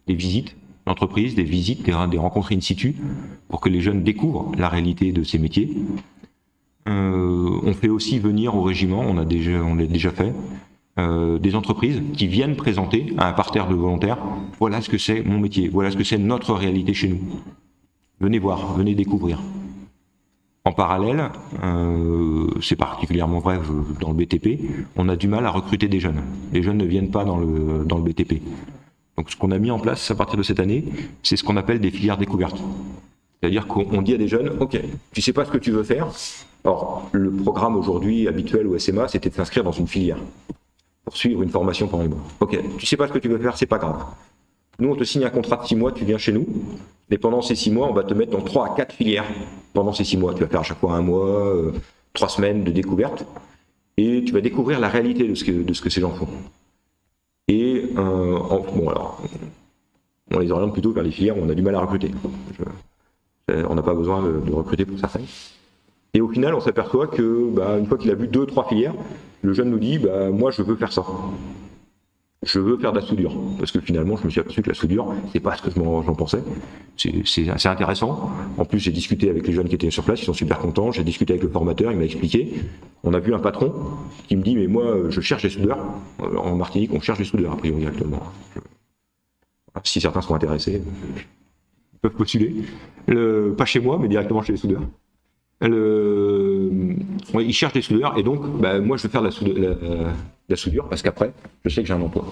des visites d'entreprise, des visites, des rencontres in situ, pour que les jeunes découvrent la réalité de ces métiers. On fait aussi venir au régiment, on l'a déjà fait, des entreprises qui viennent présenter à un parterre de volontaires, voilà ce que c'est mon métier, voilà ce que c'est notre réalité chez nous. Venez voir, venez découvrir. En parallèle, c'est particulièrement vrai dans le BTP, on a du mal à recruter des jeunes. Les jeunes ne viennent pas dans le BTP. Donc ce qu'on a mis en place à partir de cette année, c'est ce qu'on appelle des filières découvertes. C'est-à-dire qu'on dit à des jeunes, ok, tu sais pas ce que tu veux faire. Or, le programme aujourd'hui habituel au SMA, c'était de s'inscrire dans une filière pour suivre une formation pendant 1 mois. Ok, tu sais pas ce que tu veux faire, c'est pas grave. Nous, on te signe un contrat de 6 mois, tu viens chez nous, et pendant ces 6 mois, on va te mettre dans 3 à 4 filières. Pendant ces 6 mois, tu vas faire à chaque fois 1 mois, 3 semaines de découverte, et tu vas découvrir la réalité de ce que ces gens font. Et on les oriente plutôt vers les filières où on a du mal à recruter. On n'a pas besoin de recruter pour certaines. Et au final, on s'aperçoit que, une fois qu'il a vu 2-3 filières, le jeune nous dit, moi je veux faire ça. Je veux faire de la soudure. Parce que finalement, je me suis aperçu que la soudure, c'est pas ce que j'en pensais. C'est assez intéressant. En plus, j'ai discuté avec les jeunes qui étaient sur place, ils sont super contents. J'ai discuté avec le formateur, il m'a expliqué. On a vu un patron qui me dit, mais moi, je cherche des soudeurs. En Martinique, on cherche des soudeurs, a priori, actuellement. Si certains sont intéressés, ils peuvent postuler. Pas chez moi, mais directement chez les soudeurs. Ils cherchent des soudeurs, et donc, moi, je vais faire la soudure, parce qu'après, je sais que j'ai un emploi.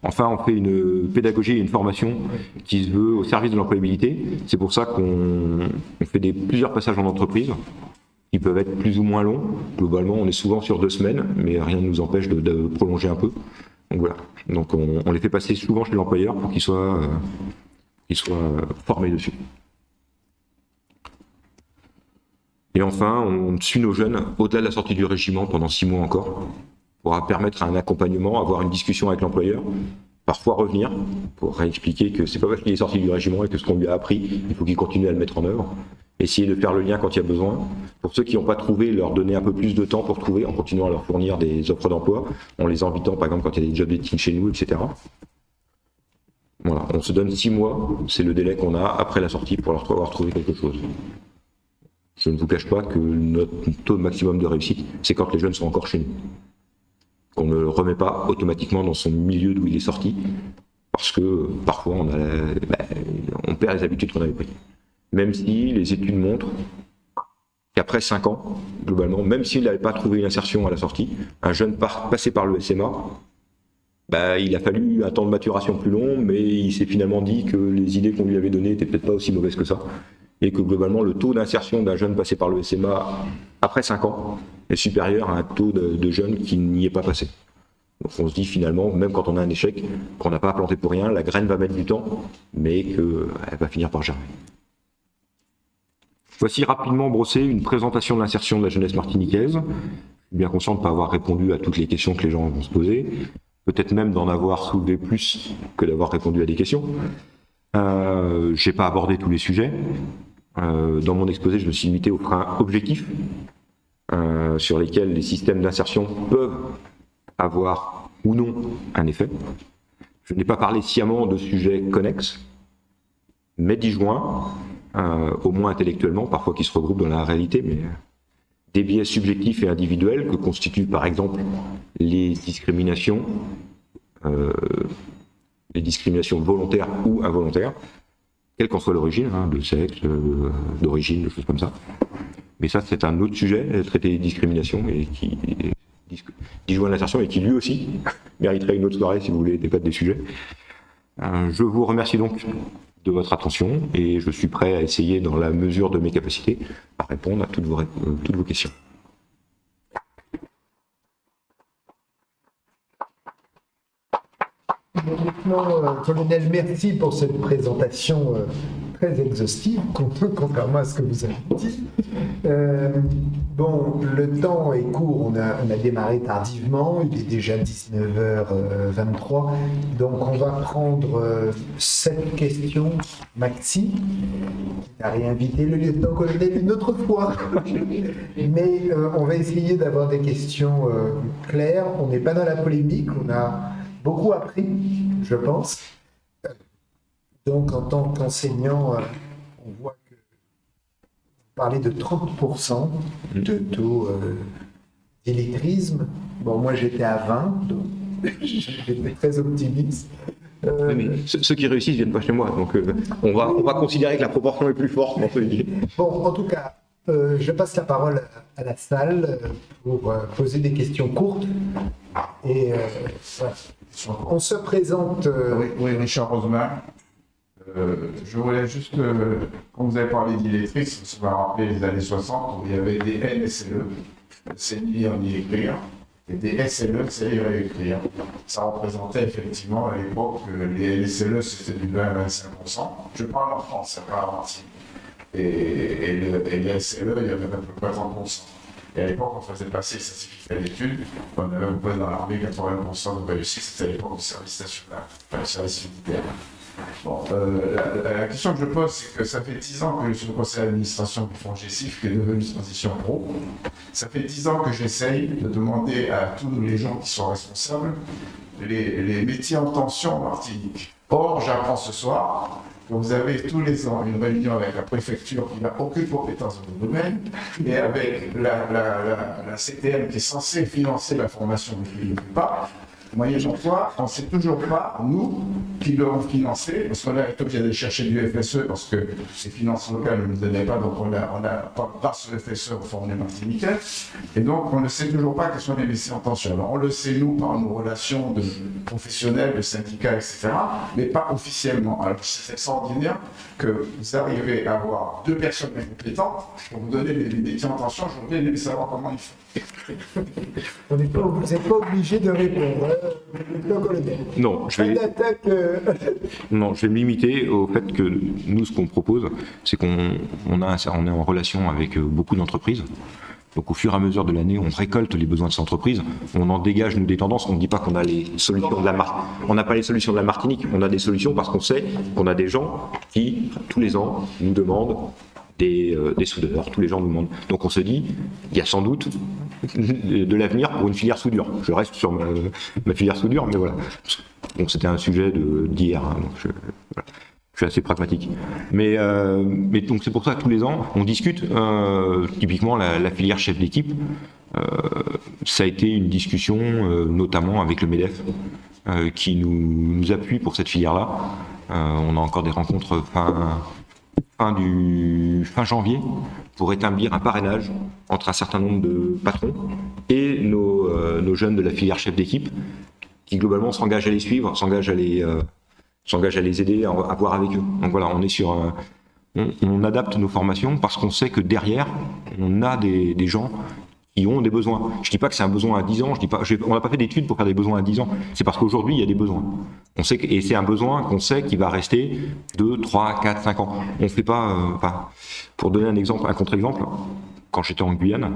Enfin, on fait une pédagogie et une formation qui se veut au service de l'employabilité. C'est pour ça qu'on fait plusieurs passages en entreprise, qui peuvent être plus ou moins longs. Globalement, on est souvent sur 2 semaines, mais rien ne nous empêche de prolonger un peu. Donc voilà. Donc on les fait passer souvent chez l'employeur pour qu'ils soient formés dessus. Et enfin, on suit nos jeunes au-delà de la sortie du régiment pendant 6 mois encore, pour permettre un accompagnement, avoir une discussion avec l'employeur, parfois revenir pour réexpliquer que c'est pas parce qu'il est sorti du régiment et que ce qu'on lui a appris, il faut qu'il continue à le mettre en œuvre, essayer de faire le lien quand il y a besoin. Pour ceux qui n'ont pas trouvé, leur donner un peu plus de temps pour trouver, en continuant à leur fournir des offres d'emploi, en les invitant par exemple quand il y a des job dating chez nous, etc. Voilà, on se donne 6 mois, c'est le délai qu'on a après la sortie pour leur avoir trouvé quelque chose. Je ne vous cache pas que notre taux maximum de réussite, c'est quand les jeunes sont encore chez nous. Qu'on ne le remet pas automatiquement dans son milieu d'où il est sorti, parce que parfois on perd les habitudes qu'on avait prises. Même si les études montrent qu'après 5 ans, globalement, même s'il n'avait pas trouvé une insertion à la sortie, un jeune passé par le SMA, il a fallu un temps de maturation plus long, mais il s'est finalement dit que les idées qu'on lui avait données n'étaient peut-être pas aussi mauvaises que ça, et que globalement le taux d'insertion d'un jeune passé par le SMA après 5 ans est supérieur à un taux de jeunes qui n'y est pas passé. Donc on se dit finalement, même quand on a un échec, qu'on n'a pas planté pour rien, la graine va mettre du temps, mais qu'elle va finir par germer. Voici rapidement brossé une présentation de l'insertion de la jeunesse martiniquaise. Je suis bien conscient de ne pas avoir répondu à toutes les questions que les gens vont se poser, peut-être même d'en avoir soulevé plus que d'avoir répondu à des questions. Je n'ai pas abordé tous les sujets. Dans mon exposé, je me suis limité aux freins objectifs sur lesquels les systèmes d'insertion peuvent avoir ou non un effet. Je n'ai pas parlé sciemment de sujets connexes, mais disjoints, au moins intellectuellement, parfois qui se regroupent dans la réalité, mais des biais subjectifs et individuels que constituent par exemple les discriminations volontaires ou involontaires, quelle qu'en soit l'origine, de sexe, d'origine, de choses comme ça. Mais ça, c'est un autre sujet, traiter les discriminations, et qui disjoint l'insertion, et qui lui aussi mériterait une autre soirée si vous voulez débattre des sujets. Je vous remercie donc de votre attention, et je suis prêt à essayer, dans la mesure de mes capacités, à répondre à toutes vos questions. Lieutenant colonel, merci pour cette présentation très exhaustive, contrairement à ce que vous avez dit. Bon, le temps est court, on a démarré tardivement, il est déjà 19h23, donc on va prendre 7 questions maxi. On a réinvité le lieutenant-colonel une autre fois, mais on va essayer d'avoir des questions claires. On n'est pas dans la polémique, on a beaucoup appris, je pense. Donc, en tant qu'enseignant, on voit que vous parlez de 30% de taux d'illettrisme. Bon, moi, j'étais à 20, donc j'étais très optimiste. Oui, mais ceux qui réussissent viennent pas chez moi, donc on va considérer que la proportion est plus forte. Bon, en tout cas, je passe la parole à la salle pour poser des questions courtes. Et voilà. On se présente. Oui, Richard Roseman. Je voulais juste, quand vous avez parlé d'illettrisme, ça m'a rappelé les années 60 où il y avait des NSLE, c'est ni lire ni écrire, et des SLE, c'est lire et écrire. Ça représentait effectivement à l'époque, les NSLE c'était du 20 à 25%. Je parle en France, c'est pas en Martinique. Et les SLE, il y avait à peu près 30%. Et à l'époque, on faisait passer les certificats d'études, on avait à peu près dans l'armée 80% de réussite, c'était à l'époque du service national, le service militaire. Bon, la question que je pose, c'est que ça fait 10 ans que je suis au conseil d'administration du fonds GESIF, qui est devenu Transition Pro. Ça fait 10 ans que j'essaye de demander à tous les gens qui sont responsables les métiers en tension en Martinique. Or, j'apprends ce soir que vous avez tous les ans une réunion avec la préfecture qui n'a aucune compétence dans le domaine, et avec la CTM qui est censée financer la formation des pays pas. Moyennant quoi, on ne sait toujours pas, nous, qui l'avons financé, parce qu'on a été obligé d'aller chercher du FSE, parce que ces finances locales ne nous donnaient pas, donc on a grâce au FSE formé martiniquais, et donc on ne sait toujours pas quels sont les métiers en tension. Alors on le sait, nous, par nos relations de professionnels, de syndicats, etc., mais pas officiellement. Alors c'est extraordinaire que vous arrivez à avoir 2 personnes compétentes pour vous donner les métiers en tension. Je voudrais bien savoir comment ils font. Vous n'êtes pas obligé de répondre. Non, je vais me limiter au fait que nous, ce qu'on propose, c'est qu'on est en relation avec beaucoup d'entreprises. Donc au fur et à mesure de l'année, on récolte les besoins de ces entreprises, on en dégage nous des tendances. On ne dit pas qu'on a les solutions de on n'a pas les solutions de la Martinique, on a des solutions parce qu'on sait qu'on a des gens qui, tous les ans, nous demandent des soudeurs, tous les gens nous demandent. Donc on se dit, il y a sans doute de l'avenir pour une filière soudure. Je reste sur ma filière soudure, mais voilà. Donc c'était un sujet d'hier, hein, donc je suis assez pragmatique. Mais donc c'est pour ça que tous les ans, on discute, typiquement la filière chef d'équipe, ça a été une discussion, notamment avec le MEDEF, qui nous appuie pour cette filière-là. On a encore des rencontres fin janvier pour établir un parrainage entre un certain nombre de patrons et nos jeunes de la filière chef d'équipe qui globalement s'engagent à les suivre, s'engagent à les aider, à voir avec eux. Donc voilà, on est sur on adapte nos formations parce qu'on sait que derrière, on a des gens qui ont des besoins. Je dis pas que c'est un besoin à 10 ans, on n'a pas fait d'études pour faire des besoins à 10 ans, c'est parce qu'aujourd'hui, il y a des besoins. On sait et c'est un besoin qu'on sait qui va rester 2, 3, 4, 5 ans. On ne fait pas... pour donner un exemple, un contre-exemple, quand j'étais en Guyane,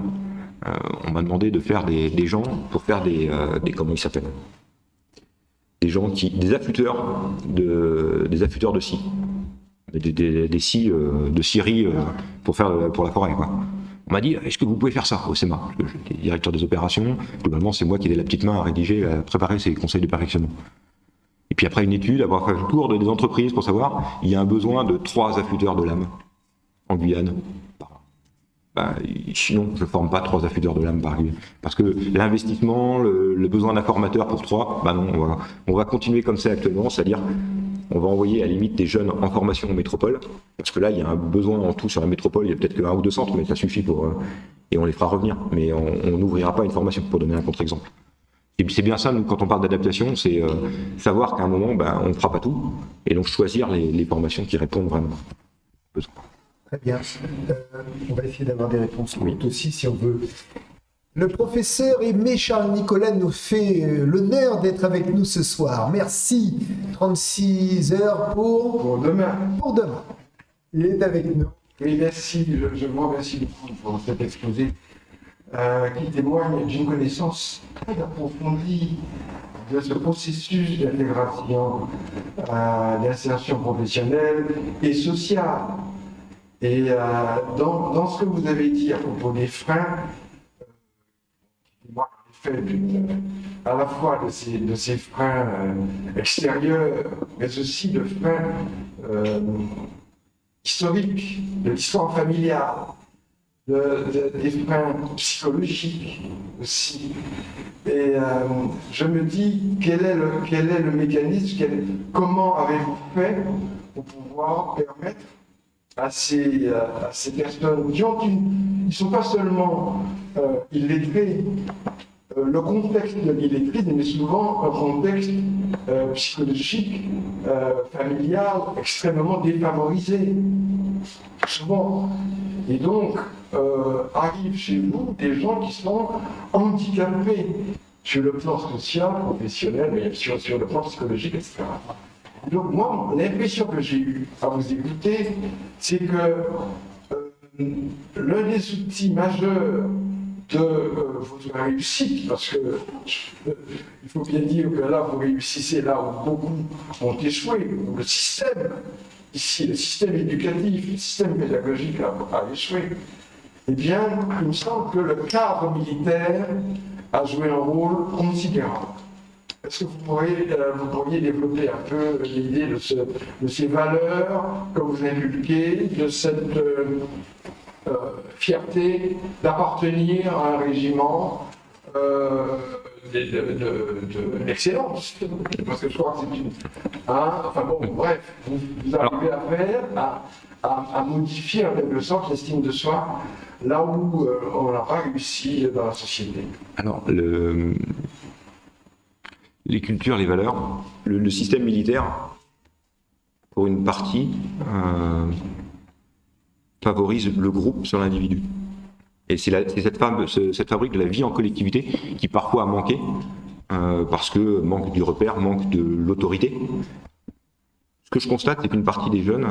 on m'a demandé de faire des gens pour faire des comment ils s'appellent, des affûteurs de scie. Des scies de scierie pour la forêt, quoi. On m'a dit, est-ce que vous pouvez faire ça au SEMA? Parce que j'étais directeur des opérations, globalement c'est moi qui ai la petite main à rédiger, à préparer ces conseils de perfectionnement. Et puis après une étude, avoir fait le tour des entreprises pour savoir, il y a un besoin de 3 affûteurs de lame en Guyane. Sinon, je ne forme pas 3 affûteurs de lame par Guyane. Parce que l'investissement, le besoin d'un formateur pour 3, non, on va continuer comme c'est actuellement, c'est-à-dire on va envoyer à la limite des jeunes en formation en métropole, parce que là il y a un besoin en tout sur la métropole, il y a peut-être qu'un ou 2 centres, mais ça suffit et on les fera revenir. Mais on n'ouvrira pas une formation, pour donner un contre-exemple. Et c'est bien ça, nous, quand on parle d'adaptation, c'est savoir qu'à un moment, on ne fera pas tout, et donc choisir les formations qui répondent vraiment aux besoins. Très bien. On va essayer d'avoir des réponses aussi, si on veut. Le professeur Aimé Charles Nicolas nous fait l'honneur d'être avec nous ce soir. Merci. 36 heures pour demain. Pour demain. Il est avec nous. Oui, merci. Je vous remercie beaucoup pour cet exposé qui témoigne d'une connaissance très approfondie de ce processus d'intégration, d'insertion professionnelle et sociale. Et dans ce que vous avez dit à propos des freins, moi, en effet, à la fois de ces freins extérieurs, mais aussi de freins historiques, de l'histoire familiale, des freins psychologiques aussi. Et je me dis, quel est le mécanisme, comment avez-vous fait pour pouvoir permettre à ces personnes qui ne sont pas seulement illettrés, le contexte de l'illettrisme, mais souvent un contexte psychologique, familial, extrêmement défavorisé, souvent. Et donc, arrivent chez vous des gens qui sont handicapés sur le plan social, professionnel, mais sur le plan psychologique, etc. Donc moi, l'impression que j'ai eue à vous écouter, c'est que l'un des outils majeurs de votre réussite, parce que il faut bien dire que là, vous réussissez là où beaucoup ont échoué, le système, ici, le système éducatif, le système pédagogique a échoué, eh bien, il me semble que le cadre militaire a joué un rôle considérable. Est-ce que vous pourriez développer un peu l'idée de ces valeurs que vous inculquez, de cette fierté d'appartenir à un régiment de l'excellence? Parce que je crois que c'est une... enfin bon, bref, vous arrivez à faire, à modifier en quelque sorte l'estime de soi, là où on n'a pas réussi dans la société. Alors, les cultures, les valeurs, le système militaire, pour une partie, favorise le groupe sur l'individu. Et c'est cette fabrique de la vie en collectivité qui parfois a manqué, parce que manque du repère, manque de l'autorité. Ce que je constate, c'est qu'une partie des jeunes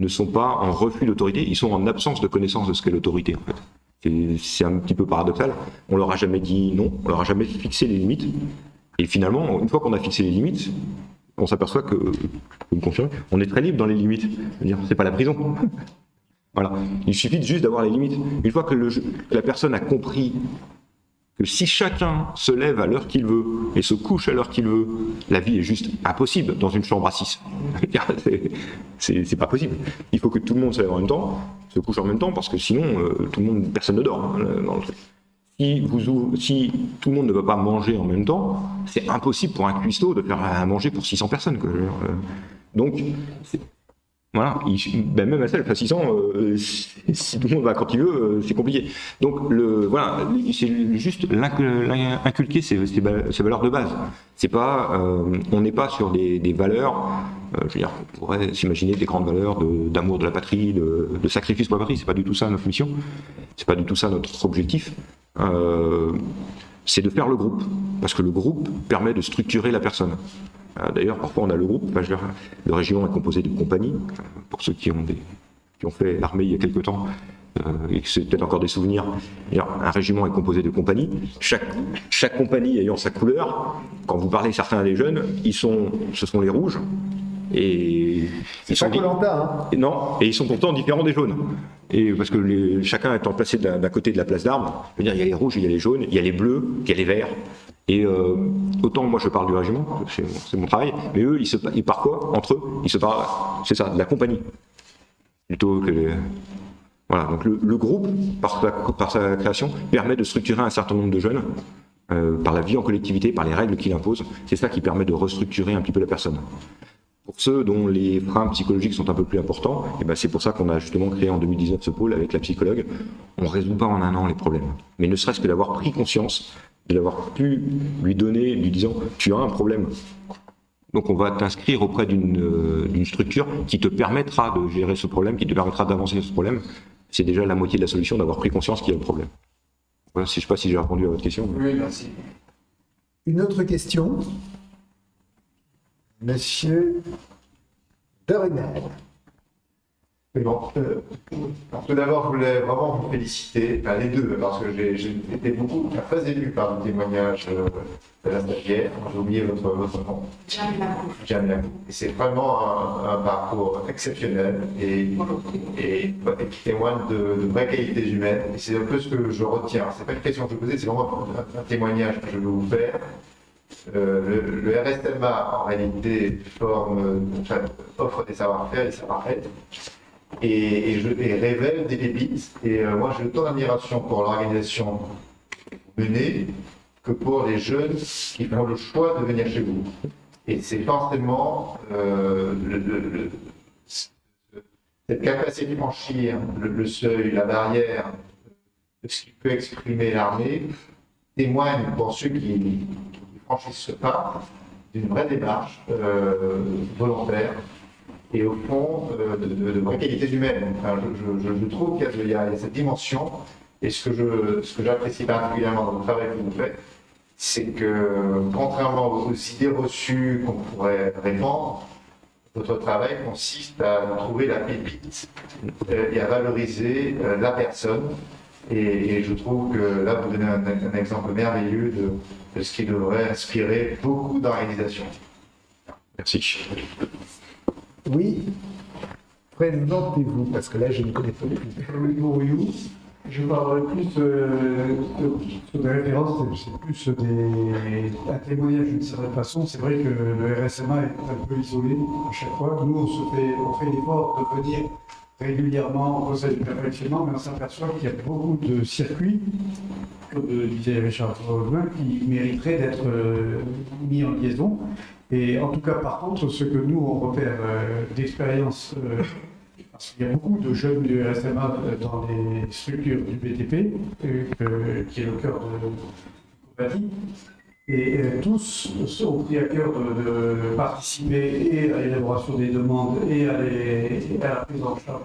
ne sont pas en refus d'autorité, ils sont en absence de connaissance de ce qu'est l'autorité, en fait. C'est un petit peu paradoxal. On leur a jamais dit non, on leur a jamais fixé les limites. Et finalement, une fois qu'on a fixé les limites, on s'aperçoit que, je peux me confirmer, on est très libre dans les limites. C'est pas la prison. Voilà. Il suffit juste d'avoir les limites. Une fois que la personne a compris que si chacun se lève à l'heure qu'il veut et se couche à l'heure qu'il veut, la vie est juste impossible dans une chambre à 6. C'est pas possible. Il faut que tout le monde se lève en même temps, se couche en même temps, parce que sinon, personne ne dort dans le truc. Si tout le monde ne va pas manger en même temps, c'est impossible pour un cuistot de faire à manger pour 600 personnes. Quoi. Donc, voilà, même à celle, enfin 600, si tout le monde va quand il veut, c'est compliqué. Donc voilà, c'est juste inculquer ces valeurs de base. C'est pas, on n'est pas sur des valeurs, je veux dire, on pourrait s'imaginer des grandes valeurs d'amour de la patrie, de sacrifice pour la patrie. C'est pas du tout ça notre mission, c'est pas du tout ça notre objectif. C'est de faire le groupe, parce que le groupe permet de structurer la personne. D'ailleurs, parfois on a le groupe, le régiment est composé de compagnies, pour ceux qui ont fait l'armée il y a quelque temps, et que c'est peut-être encore des souvenirs. Un régiment est composé de compagnies, chaque compagnie ayant sa couleur. Quand vous parlez certains des jeunes, ce sont les rouges, et ils sont non, et ils sont pourtant différents des jaunes. Et parce que chacun étant placé d'un côté de la place d'armes, je veux dire, il y a les rouges, il y a les jaunes, il y a les bleus, il y a les verts. Et autant moi je parle du régiment, c'est mon travail, mais eux, ils parlent quoi entre eux? Ils se parlent, c'est ça, de la compagnie. Plutôt que Voilà, donc le groupe, par sa création, permet de structurer un certain nombre de jeunes, par la vie en collectivité, par les règles qu'il impose. C'est ça qui permet de restructurer un petit peu la personne. Pour ceux dont les freins psychologiques sont un peu plus importants, et ben c'est pour ça qu'on a justement créé en 2019 ce pôle avec la psychologue. On ne résout pas en un an les problèmes, mais ne serait-ce que d'avoir pris conscience, de l'avoir pu lui donner, lui disant « tu as un problème ». Donc on va t'inscrire auprès d'une structure qui te permettra de gérer ce problème, qui te permettra d'avancer sur ce problème. C'est déjà la moitié de la solution, d'avoir pris conscience qu'il y a le problème. Voilà, je ne sais pas si j'ai répondu à votre question. Oui, merci. Une autre question. Monsieur Dorinel. Oui, bon. Tout d'abord, je voulais vraiment vous féliciter, enfin les deux, parce que j'ai été très ému par le témoignage de la stagiaire. J'ai oublié votre nom. Jamila. Et c'est vraiment un parcours exceptionnel et qui témoigne de vraies qualités humaines. Et c'est un peu ce que je retiens. C'est pas une question que je vous posais, c'est vraiment un témoignage que je veux vous faire. Le RSMA, en réalité, offre des savoir-faire, des savoir-être, et révèle des pépites. Et moi, j'ai autant d'admiration pour l'organisation menée que pour les jeunes qui font le choix de venir chez vous. Et c'est forcément cette capacité de franchir le seuil, la barrière de ce qui peut exprimer l'armée, témoigne pour ceux qui franchissent ce pas d'une vraie démarche volontaire et au fond de vraies qualités humaines. Enfin, je trouve qu'il y a cette dimension, et ce que j'apprécie particulièrement dans le travail que vous faites, c'est que contrairement aux idées reçues qu'on pourrait répandre, votre travail consiste à trouver la pépite et à valoriser la personne. Et je trouve que là, vous donnez un exemple merveilleux de ce qui devrait inspirer beaucoup d'organisations. Merci. Oui, présentez-vous, parce que là, je ne connais pas plus. Je parlerai plus sur des références, c'est plus un témoignage d'une certaine façon. C'est vrai que le RSMA est un peu isolé à chaque fois. Nous, on fait l'effort de venir régulièrement au procès du perfectionnement, mais on s'aperçoit qu'il y a beaucoup de circuits, comme disait Richard Rollin, qui mériteraient d'être mis en liaison. Et en tout cas, par contre, ce que nous, on repère d'expérience, parce qu'il y a beaucoup de jeunes du RSMA dans les structures du BTP, qui est le cœur de compagnie, et tous ont pris à cœur de participer et à l'élaboration des demandes et à la prise en charge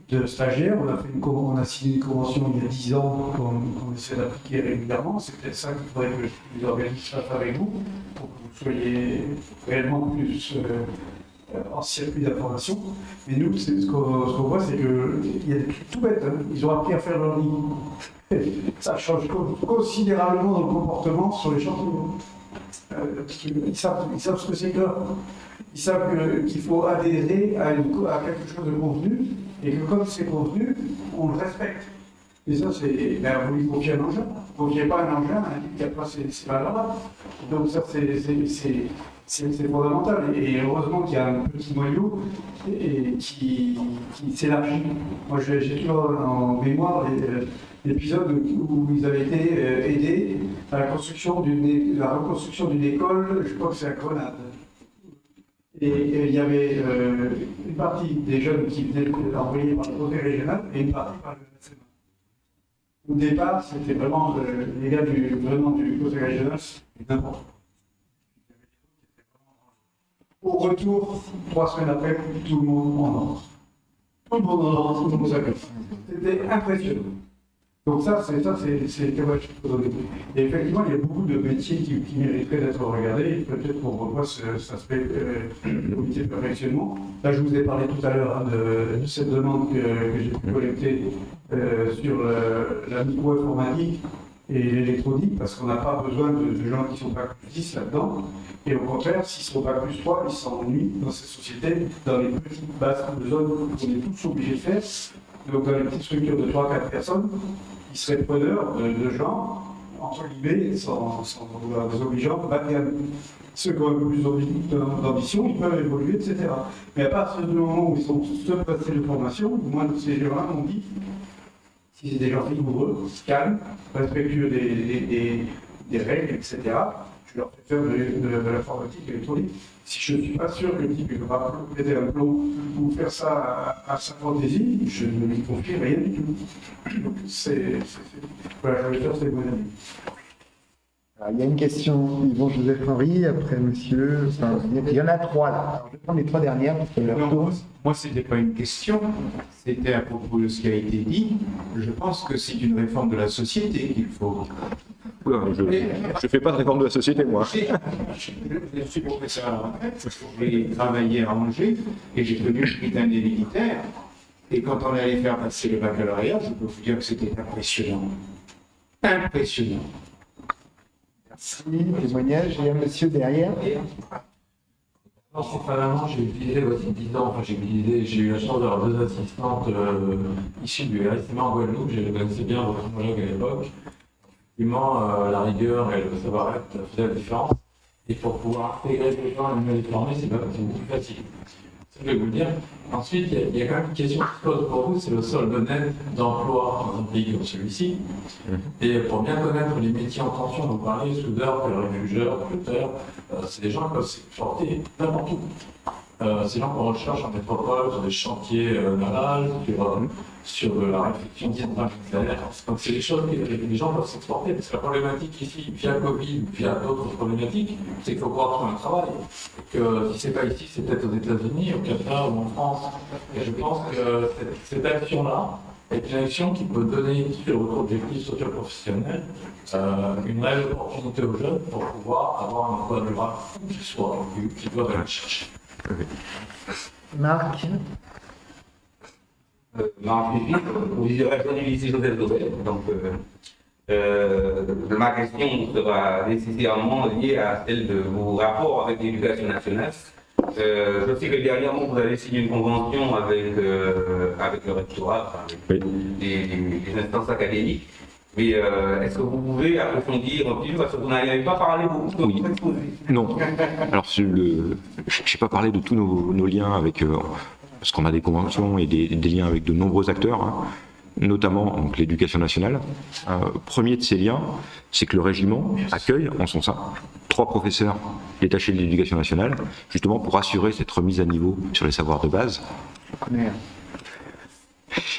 de stagiaires. On a signé une convention il y a 10 ans qu'on essaie d'appliquer régulièrement. C'est peut-être ça qu'il faudrait que les organismes fassent avec vous, pour que vous soyez réellement plus en circuit d'information. Mais nous, ce qu'on voit, c'est qu'il y a des trucs tout bêtes. Hein. Ils ont appris à faire leur lit. Ça change considérablement dans le comportement sur les champignons. Ils savent ce que c'est que ils savent qu'il faut adhérer à quelque chose de convenu, et que comme c'est convenu, on le respecte. Et ça, c'est. Ben, vous lui confiez un engin. Vous ne confiez pas un engin à un type qui n'a pas ces valeurs-là. Donc, ça, c'est fondamental. Et heureusement qu'il y a un petit noyau qui s'élargit. Moi, j'ai toujours en mémoire l'épisode où ils avaient été aidés à la reconstruction d'une école, je crois que c'est à Grenade. Et il y avait une partie des jeunes qui venaient envoyés par le côté régional et une partie par le SMA. Au départ, c'était vraiment les gars du côté régional, c'était n'importe quoi. Au retour, 3 semaines après, tout le monde en entre. Tout le monde en entre, tout le monde s'accorde. C'était impressionnant. Donc ça, c'est le témoignage qu'il faut donner. Et effectivement, il y a beaucoup de métiers qui mériteraient d'être regardés. Peut-être qu'on revoit cet aspect comité de perfectionnement. Là, je vous ai parlé tout à l'heure de cette demande que j'ai pu collecter sur la micro-informatique et l'électronique, parce qu'on n'a pas besoin de gens qui sont bac plus 10 là-dedans. Et au contraire, s'ils sont bac plus 3, ils s'ennuient dans cette société, dans les petites bases de zones qu'on est tous obligés de faire. Donc dans les petites structures de 3-4 personnes, ils seraient preneurs de gens, entre guillemets, sans les obligeant, bas de gamme. Ceux qui ont un peu plus d'ambition, ils peuvent évoluer, etc. Mais à partir du moment où ils sont seuls passés de formation, moi, ces gens-là m'ont dit, si c'est des gens rigoureux, calmes, respectueux des règles, etc., je leur fais faire de l'informatique électronique. Si je ne suis pas sûr que le type va péter un plomb ou faire ça à sa fantaisie, je ne lui confie rien du tout. Donc voilà, je vais faire ces bonnes amis. Il y a une question, Yvon Joseph Henry, après monsieur. Enfin, il y en a 3 là. Alors, je vais prendre les 3 dernières parce que leur tour. Moi, ce n'était pas une question, c'était à propos de ce qui a été dit. Je pense que c'est une réforme de la société qu'il faut. Oula, je ne fais pas de réforme de la société, moi. Je suis professeur à la retraite, j'ai travaillé à Angers et j'ai connu le Britannique des militaires. Et quand on allait faire passer le baccalauréat, je peux vous dire que c'était impressionnant. Impressionnant. Merci, témoignage. Il y a un monsieur derrière. Non, Stéphane, j'ai utilisé voici 10 ans, j'ai eu la chance d'avoir 2 assistantes issues du RSMA en Guadeloupe, je les connaissais bien votre homologue à l'époque. Effectivement, la rigueur et le savoir-être faisaient la différence. Et pour pouvoir intégrer les gens et mieux les former, c'est beaucoup plus facile. Ça, je vais vous le dire. Ensuite, il y a quand même une question qui se pose pour vous, c'est le solde net d'emploi dans un pays comme celui-ci. Et pour bien connaître les métiers en tension, vous parlez soudeur, réfugeur, flotteur, c'est des gens qui peuvent s'exporter n'importe où. C'est des gens qu'on recherche en métropole, sur des chantiers navals, sur la réflexion nucléaire. Donc c'est des choses que les gens peuvent s'exporter, parce que la problématique ici, via Covid, via d'autres problématiques, c'est qu'il faut pouvoir trouver un travail. Et que si c'est pas ici, c'est peut-être aux États-Unis, au Canada ou en France. Et je pense que cette action-là est une action qui peut donner sur votre objectif socio-professionnel une réelle opportunité aux jeunes pour pouvoir avoir un emploi durable qui doit aller chercher. Marc. Marc Philippe, vice-recteur du lycée Joseph Dobel. Donc, ma question sera nécessairement liée à celle de vos rapports avec l'éducation nationale. Je sais que dernièrement, vous avez signé une convention avec le rectorat, avec les instances académiques. Mais est-ce que vous pouvez approfondir un petit peu, parce que vous n'avez pas parlé beaucoup de votre exposé. Non. Alors, je n'ai pas parlé de tous nos liens avec... parce qu'on a des conventions et des liens avec de nombreux acteurs, hein, notamment donc, l'éducation nationale. Premier de ces liens, c'est que le régiment accueille en son sein 3 professeurs détachés de l'éducation nationale, justement pour assurer cette remise à niveau sur les savoirs de base.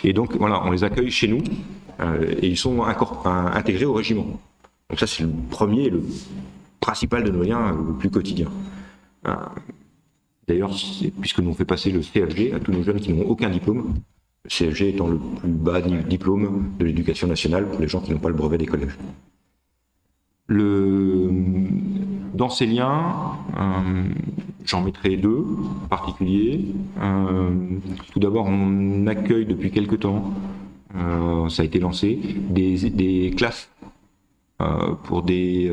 Et donc, voilà, on les accueille chez nous, et ils sont intégrés au régiment. Donc ça, c'est le premier et le principal de nos liens le plus quotidien. D'ailleurs, puisque nous on fait passer le CFG à tous nos jeunes qui n'ont aucun diplôme, le CFG étant le plus bas diplôme de l'éducation nationale pour les gens qui n'ont pas le brevet des collèges. Dans ces liens, j'en mettrai 2 en particulier. Tout d'abord, on accueille depuis quelque temps, ça a été lancé, des classes pour des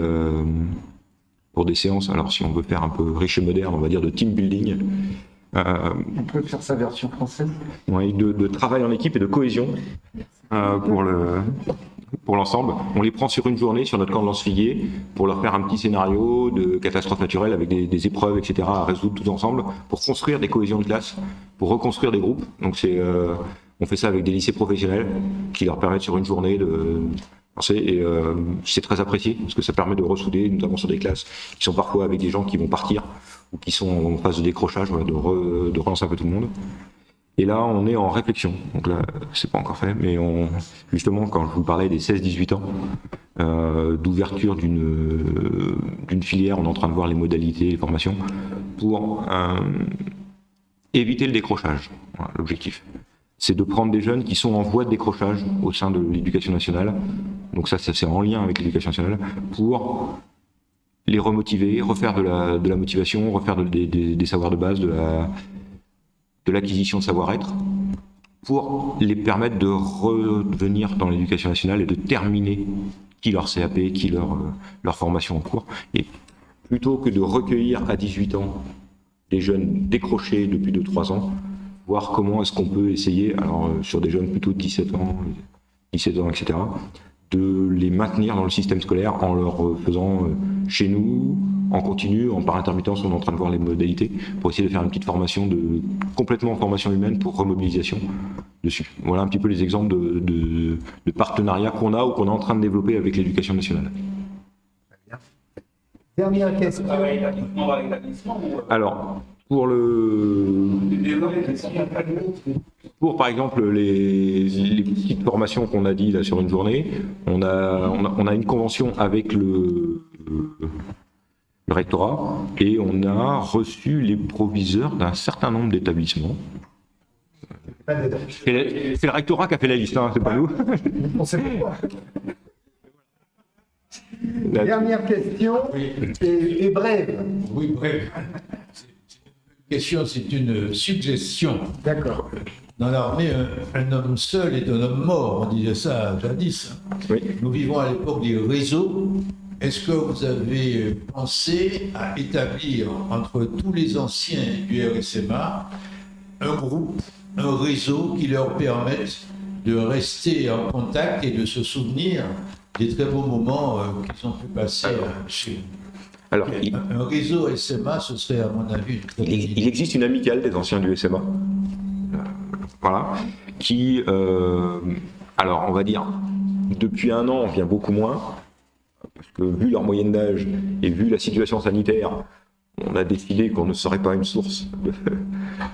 pour des séances, alors si on veut faire un peu riche et moderne, on va dire de team building. On peut faire sa version française. Ouais, de travail en équipe et de cohésion pour l'ensemble. On les prend sur une journée sur notre camp de Lance-Figuier pour leur faire un petit scénario de catastrophe naturelle avec des épreuves, etc. à résoudre tous ensemble pour construire des cohésions de classe, pour reconstruire des groupes. Donc on fait ça avec des lycées professionnels qui leur permettent sur une journée de penser et c'est très apprécié parce que ça permet de ressouder, notamment sur des classes qui sont parfois avec des gens qui vont partir ou qui sont en phase de décrochage, voilà, de relancer un peu tout le monde. Et là, on est en réflexion. Donc là, c'est pas encore fait, mais justement, quand je vous parlais des 16-18 ans, d'ouverture d'une filière, on est en train de voir les modalités, les formations, pour éviter le décrochage. Voilà, l'objectif. C'est de prendre des jeunes qui sont en voie de décrochage au sein de l'éducation nationale. Donc ça c'est en lien avec l'éducation nationale, pour les remotiver, refaire de la motivation, refaire des savoirs de base, de l'acquisition de savoir-être, pour les permettre de revenir dans l'éducation nationale et de terminer leur CAP, leur formation en cours. Et plutôt que de recueillir à 18 ans des jeunes décrochés depuis 2-3 ans, voir comment est-ce qu'on peut essayer, alors sur des jeunes plutôt de 17 ans, etc., de les maintenir dans le système scolaire en leur faisant chez nous, en continu, par intermittence, on est en train de voir les modalités pour essayer de faire une petite formation complètement en formation humaine pour remobilisation dessus. Voilà un petit peu les exemples de partenariats qu'on a ou qu'on est en train de développer avec l'éducation nationale. Dernière question. Alors, pour par exemple les petites formations qu'on a dit là sur une journée, on a une convention avec le rectorat et on a reçu les proviseurs d'un certain nombre d'établissements. C'est le rectorat qui a fait la liste, hein, c'est pas nous. On sait pourquoi. Dernière question, et brève. Oui, brève. C'est une suggestion. D'accord. Dans l'armée, un homme seul est un homme mort, on disait ça jadis. Oui. Nous vivons à l'époque des réseaux. Est-ce que vous avez pensé à établir entre tous les anciens du RSMA un groupe, un réseau qui leur permette de rester en contact et de se souvenir des très beaux moments qu'ils ont pu passer chez nous? Alors, un réseau SMA, ce serait à mon avis... Il existe une amicale des anciens du SMA, voilà, qui, alors on va dire, depuis 1 an, on vient beaucoup moins, parce que vu leur moyenne d'âge et vu la situation sanitaire, on a décidé qu'on ne serait pas une source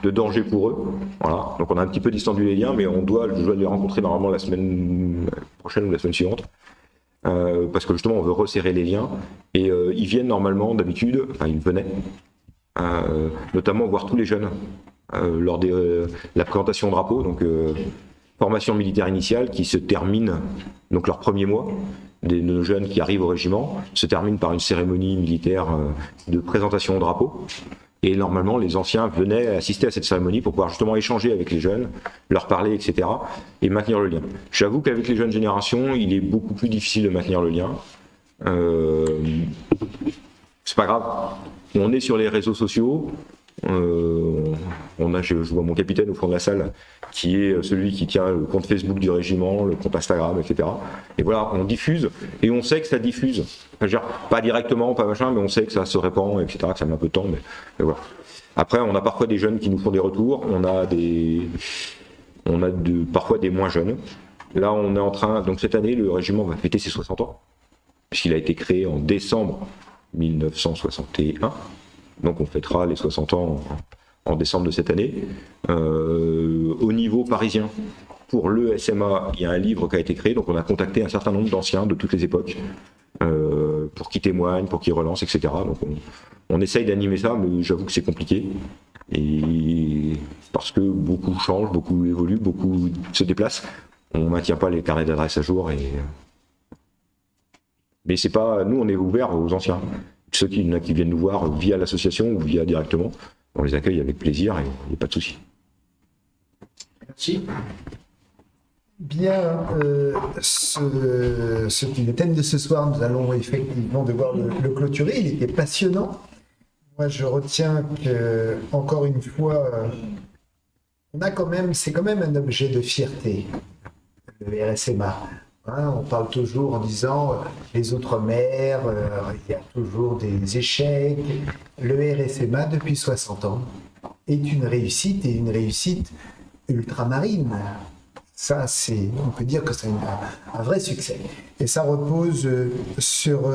de danger pour eux, voilà. Donc on a un petit peu distendu les liens, mais je dois les rencontrer normalement la semaine prochaine ou la semaine suivante. Parce que justement on veut resserrer les liens et ils viennent normalement d'habitude, enfin ils venaient notamment voir tous les jeunes lors de la présentation au drapeau, donc formation militaire initiale qui se termine, donc leur premier mois de nos jeunes qui arrivent au régiment se termine par une cérémonie militaire de présentation au drapeau. Et normalement, les anciens venaient assister à cette cérémonie pour pouvoir justement échanger avec les jeunes, leur parler, etc. et maintenir le lien. J'avoue qu'avec les jeunes générations, il est beaucoup plus difficile de maintenir le lien. C'est pas grave. On est sur les réseaux sociaux. Je vois mon capitaine au fond de la salle, qui est celui qui tient le compte Facebook du régiment, le compte Instagram, etc. Et voilà, on diffuse, et on sait que ça diffuse. Enfin, je veux dire, pas directement, pas machin, mais on sait que ça se répand, etc., que ça met un peu de temps, mais voilà. Après, on a parfois des jeunes qui nous font des retours, on a parfois des moins jeunes. Là, on est en train, donc cette année, le régiment va fêter ses 60 ans, puisqu'il a été créé en décembre 1961. Donc on fêtera les 60 ans en décembre de cette année. Au niveau parisien, pour le SMA, il y a un livre qui a été créé, donc on a contacté un certain nombre d'anciens de toutes les époques pour qu'ils témoignent, pour qu'ils relancent, etc. Donc on essaye d'animer ça, mais j'avoue que c'est compliqué. Et parce que beaucoup changent, beaucoup évoluent, beaucoup se déplacent, on ne maintient pas les carnets d'adresse à jour. Mais c'est pas, nous on est ouvert aux anciens. Ceux qui viennent nous voir via l'association ou via directement, on les accueille avec plaisir et il n'y a pas de souci. Merci. Bien, le thème de ce soir, nous allons effectivement devoir le clôturer. Il était passionnant. Moi, je retiens que, encore une fois, c'est quand même un objet de fierté, le RSMA. Hein, on parle toujours en disant les Outre-mer, il y a toujours des échecs. Le RSMA, depuis 60 ans, est une réussite, et une réussite ultramarine. Ça, on peut dire que c'est un vrai succès. Et ça repose sur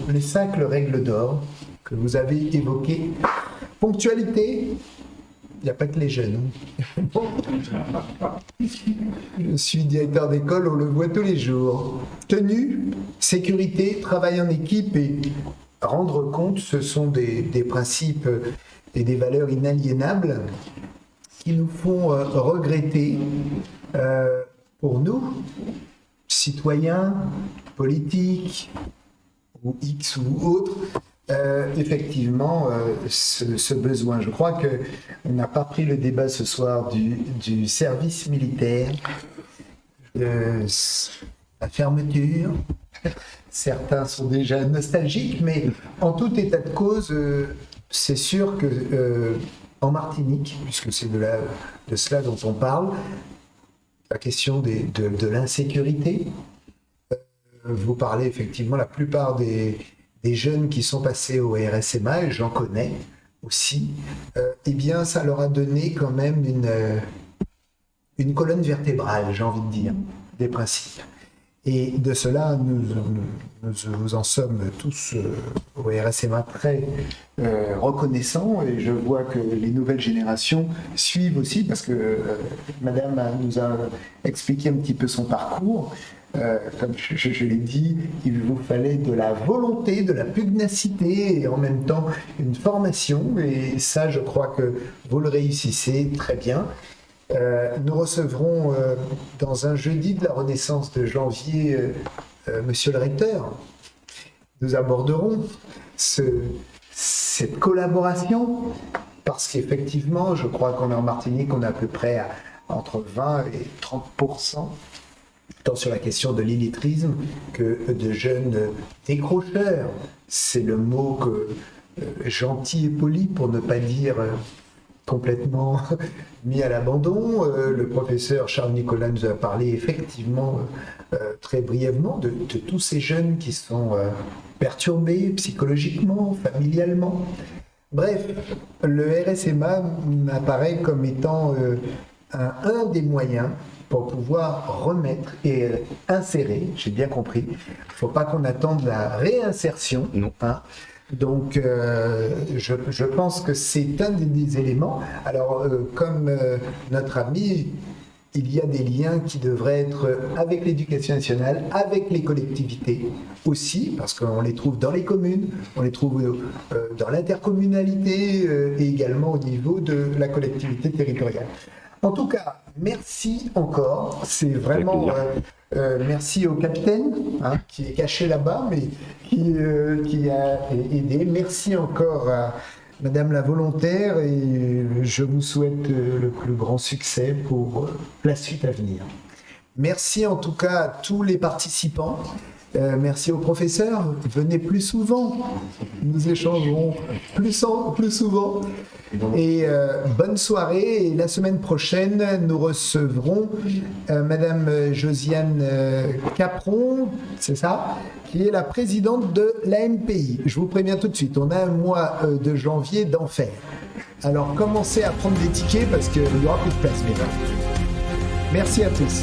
les 5 règles d'or que vous avez évoquées. Ponctualité, il n'y a pas que les jeunes. Je suis directeur d'école, on le voit tous les jours. Tenue, sécurité, travail en équipe et rendre compte, ce sont des principes et des valeurs inaliénables qui nous font regretter, pour nous, citoyens, politiques, ou X ou autres, effectivement, ce besoin. Je crois qu'on n'a pas pris le débat ce soir du service militaire, de la fermeture. Certains sont déjà nostalgiques, mais en tout état de cause, c'est sûr que en Martinique, puisque c'est de cela dont on parle, la question de l'insécurité. Vous parlez effectivement, la plupart des jeunes qui sont passés au RSMA, et j'en connais aussi, eh bien ça leur a donné quand même une colonne vertébrale, j'ai envie de dire, des principes. Et de cela, nous en sommes tous au RSMA très reconnaissants, et je vois que les nouvelles générations suivent aussi, parce que Madame nous a expliqué un petit peu son parcours. Comme je l'ai dit, il vous fallait de la volonté, de la pugnacité et en même temps une formation, et ça je crois que vous le réussissez très bien. Nous recevrons dans un jeudi de la Renaissance de janvier Monsieur le recteur. Nous aborderons cette collaboration parce qu'effectivement, je crois qu'en Martinique, on est à peu près entre 20 et 30%, tant sur la question de l'illettrisme que de jeunes décrocheurs. C'est le mot gentil et poli pour ne pas dire complètement mis à l'abandon. Le professeur Charles Nicolas nous a parlé effectivement très brièvement de tous ces jeunes qui sont perturbés psychologiquement, familialement. Bref, le RSMA m'apparaît comme étant un des moyens pour pouvoir remettre et insérer, j'ai bien compris. Il ne faut pas qu'on attende la réinsertion. Non. Hein. Donc, je pense que c'est un des éléments. Alors, comme notre ami, il y a des liens qui devraient être avec l'éducation nationale, avec les collectivités aussi, parce qu'on les trouve dans les communes, on les trouve dans l'intercommunalité et également au niveau de la collectivité territoriale. En tout cas, merci encore. C'est vraiment merci au capitaine qui est caché là-bas, mais qui a aidé. Merci encore à Madame la volontaire et je vous souhaite le plus grand succès pour la suite à venir. Merci en tout cas à tous les participants. Merci aux professeurs. Venez plus souvent. Nous échangerons plus souvent. Et bonne soirée. Et la semaine prochaine, nous recevrons Madame Josiane Capron, c'est ça, qui est la présidente de l'AMPI. Je vous préviens tout de suite, on a un mois de janvier d'enfer. Alors commencez à prendre des tickets parce qu'il n'y aura plus de place, mesdames. Merci à tous.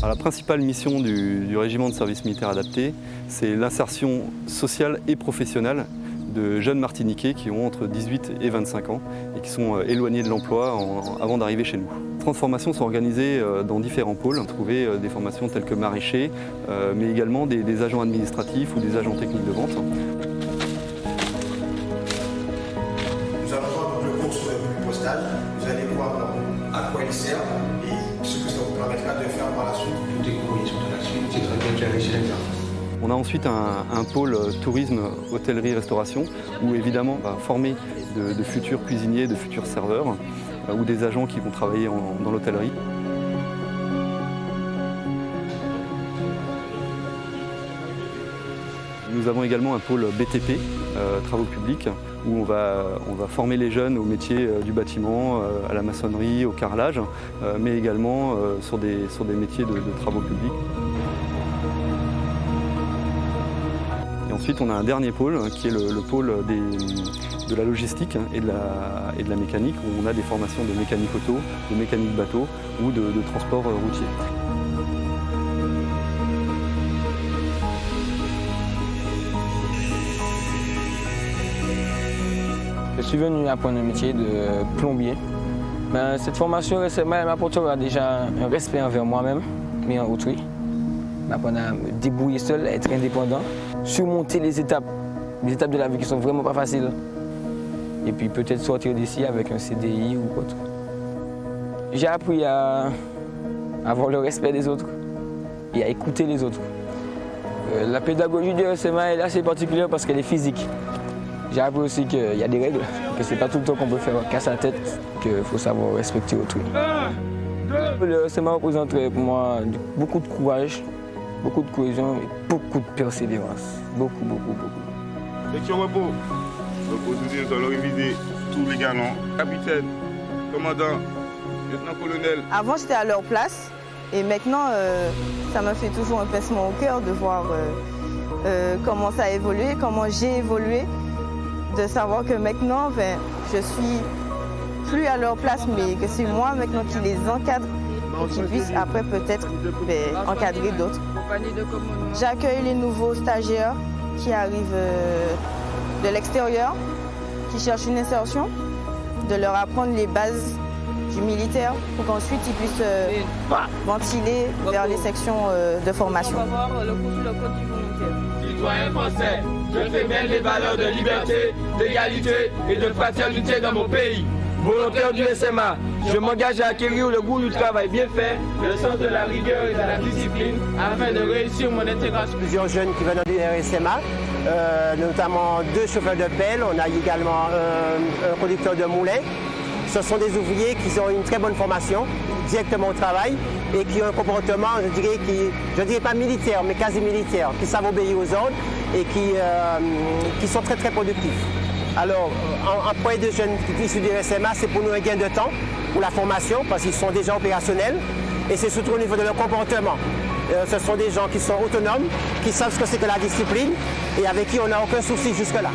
Alors, la principale mission du régiment de service militaire adapté, c'est l'insertion sociale et professionnelle de jeunes Martiniquais qui ont entre 18 et 25 ans et qui sont éloignés de l'emploi avant d'arriver chez nous. Les transformations sont organisées dans différents pôles. On trouve des formations telles que maraîchers, mais également des agents administratifs ou des agents techniques de vente. Nous allons voir le cours sur le postal. Vous allez voir à quoi il sert et ce que ça vous permettra de faire par la suite. Toutes les propositions de la suite, c'est très bien déjà réussi l'examen. On a ensuite un pôle tourisme, hôtellerie, restauration, où évidemment on va former de futurs cuisiniers, de futurs serveurs, ou des agents qui vont travailler dans l'hôtellerie. Nous avons également un pôle BTP, travaux publics, où on va former les jeunes aux métiers du bâtiment, à la maçonnerie, au carrelage, mais également sur des métiers de travaux publics. Et ensuite, on a un dernier pôle qui est le pôle de la logistique et de la mécanique, où on a des formations de mécanique auto, de mécanique bateau ou de transport routier. Je suis venu apprendre le métier de plombier. Cette formation récemment m'apportera déjà un respect envers moi-même, mais en autrui. M'apprendre à me débrouiller seul, à être indépendant, surmonter les étapes de la vie qui sont vraiment pas faciles. Et puis peut-être sortir d'ici avec un CDI ou autre. J'ai appris à avoir le respect des autres et à écouter les autres. La pédagogie du RSMA est assez particulière parce qu'elle est physique. J'ai appris aussi qu'il y a des règles, que c'est pas tout le temps qu'on peut faire casse à tête, qu'il faut savoir respecter autrui. Le RSMA représenterait pour moi beaucoup de courage, beaucoup de cohésion et beaucoup de persévérance. Beaucoup. Section repos. Donc aujourd'hui, nous allons réviser tous les galons. Capitaine, commandant, lieutenant-colonel. Avant, j'étais à leur place et maintenant, ça me fait toujours un pincement au cœur de voir comment ça a évolué, comment j'ai évolué. De savoir que maintenant, je suis plus à leur place, mais que c'est moi maintenant qui les encadre pour qu'ils puissent après peut-être encadrer d'autres. J'accueille les nouveaux stagiaires qui arrivent de l'extérieur, qui cherchent une insertion, de leur apprendre les bases du militaire pour qu'ensuite ils puissent ventiler vers les sections de formation. On va voir le cours sur le code du volontaire. Citoyen français, je fais bien les valeurs de liberté, d'égalité et de fraternité dans mon pays. Volontaire du SMA, je m'engage à acquérir le goût du travail bien fait, le sens de la rigueur et de la discipline afin de réussir mon intégration. Plusieurs jeunes qui viennent du RSMA, notamment 2 chauffeurs de pelle, on a également un conducteur de moulin. Ce sont des ouvriers qui ont une très bonne formation directement au travail et qui ont un comportement, je dirais pas militaire, mais quasi militaire, qui savent obéir aux ordres et qui sont très productifs. Alors, employer de jeunes issus du RSMA, c'est pour nous un gain de temps pour la formation parce qu'ils sont déjà opérationnels et c'est surtout au niveau de leur comportement. Ce sont des gens qui sont autonomes, qui savent ce que c'est que la discipline et avec qui on n'a aucun souci jusque-là.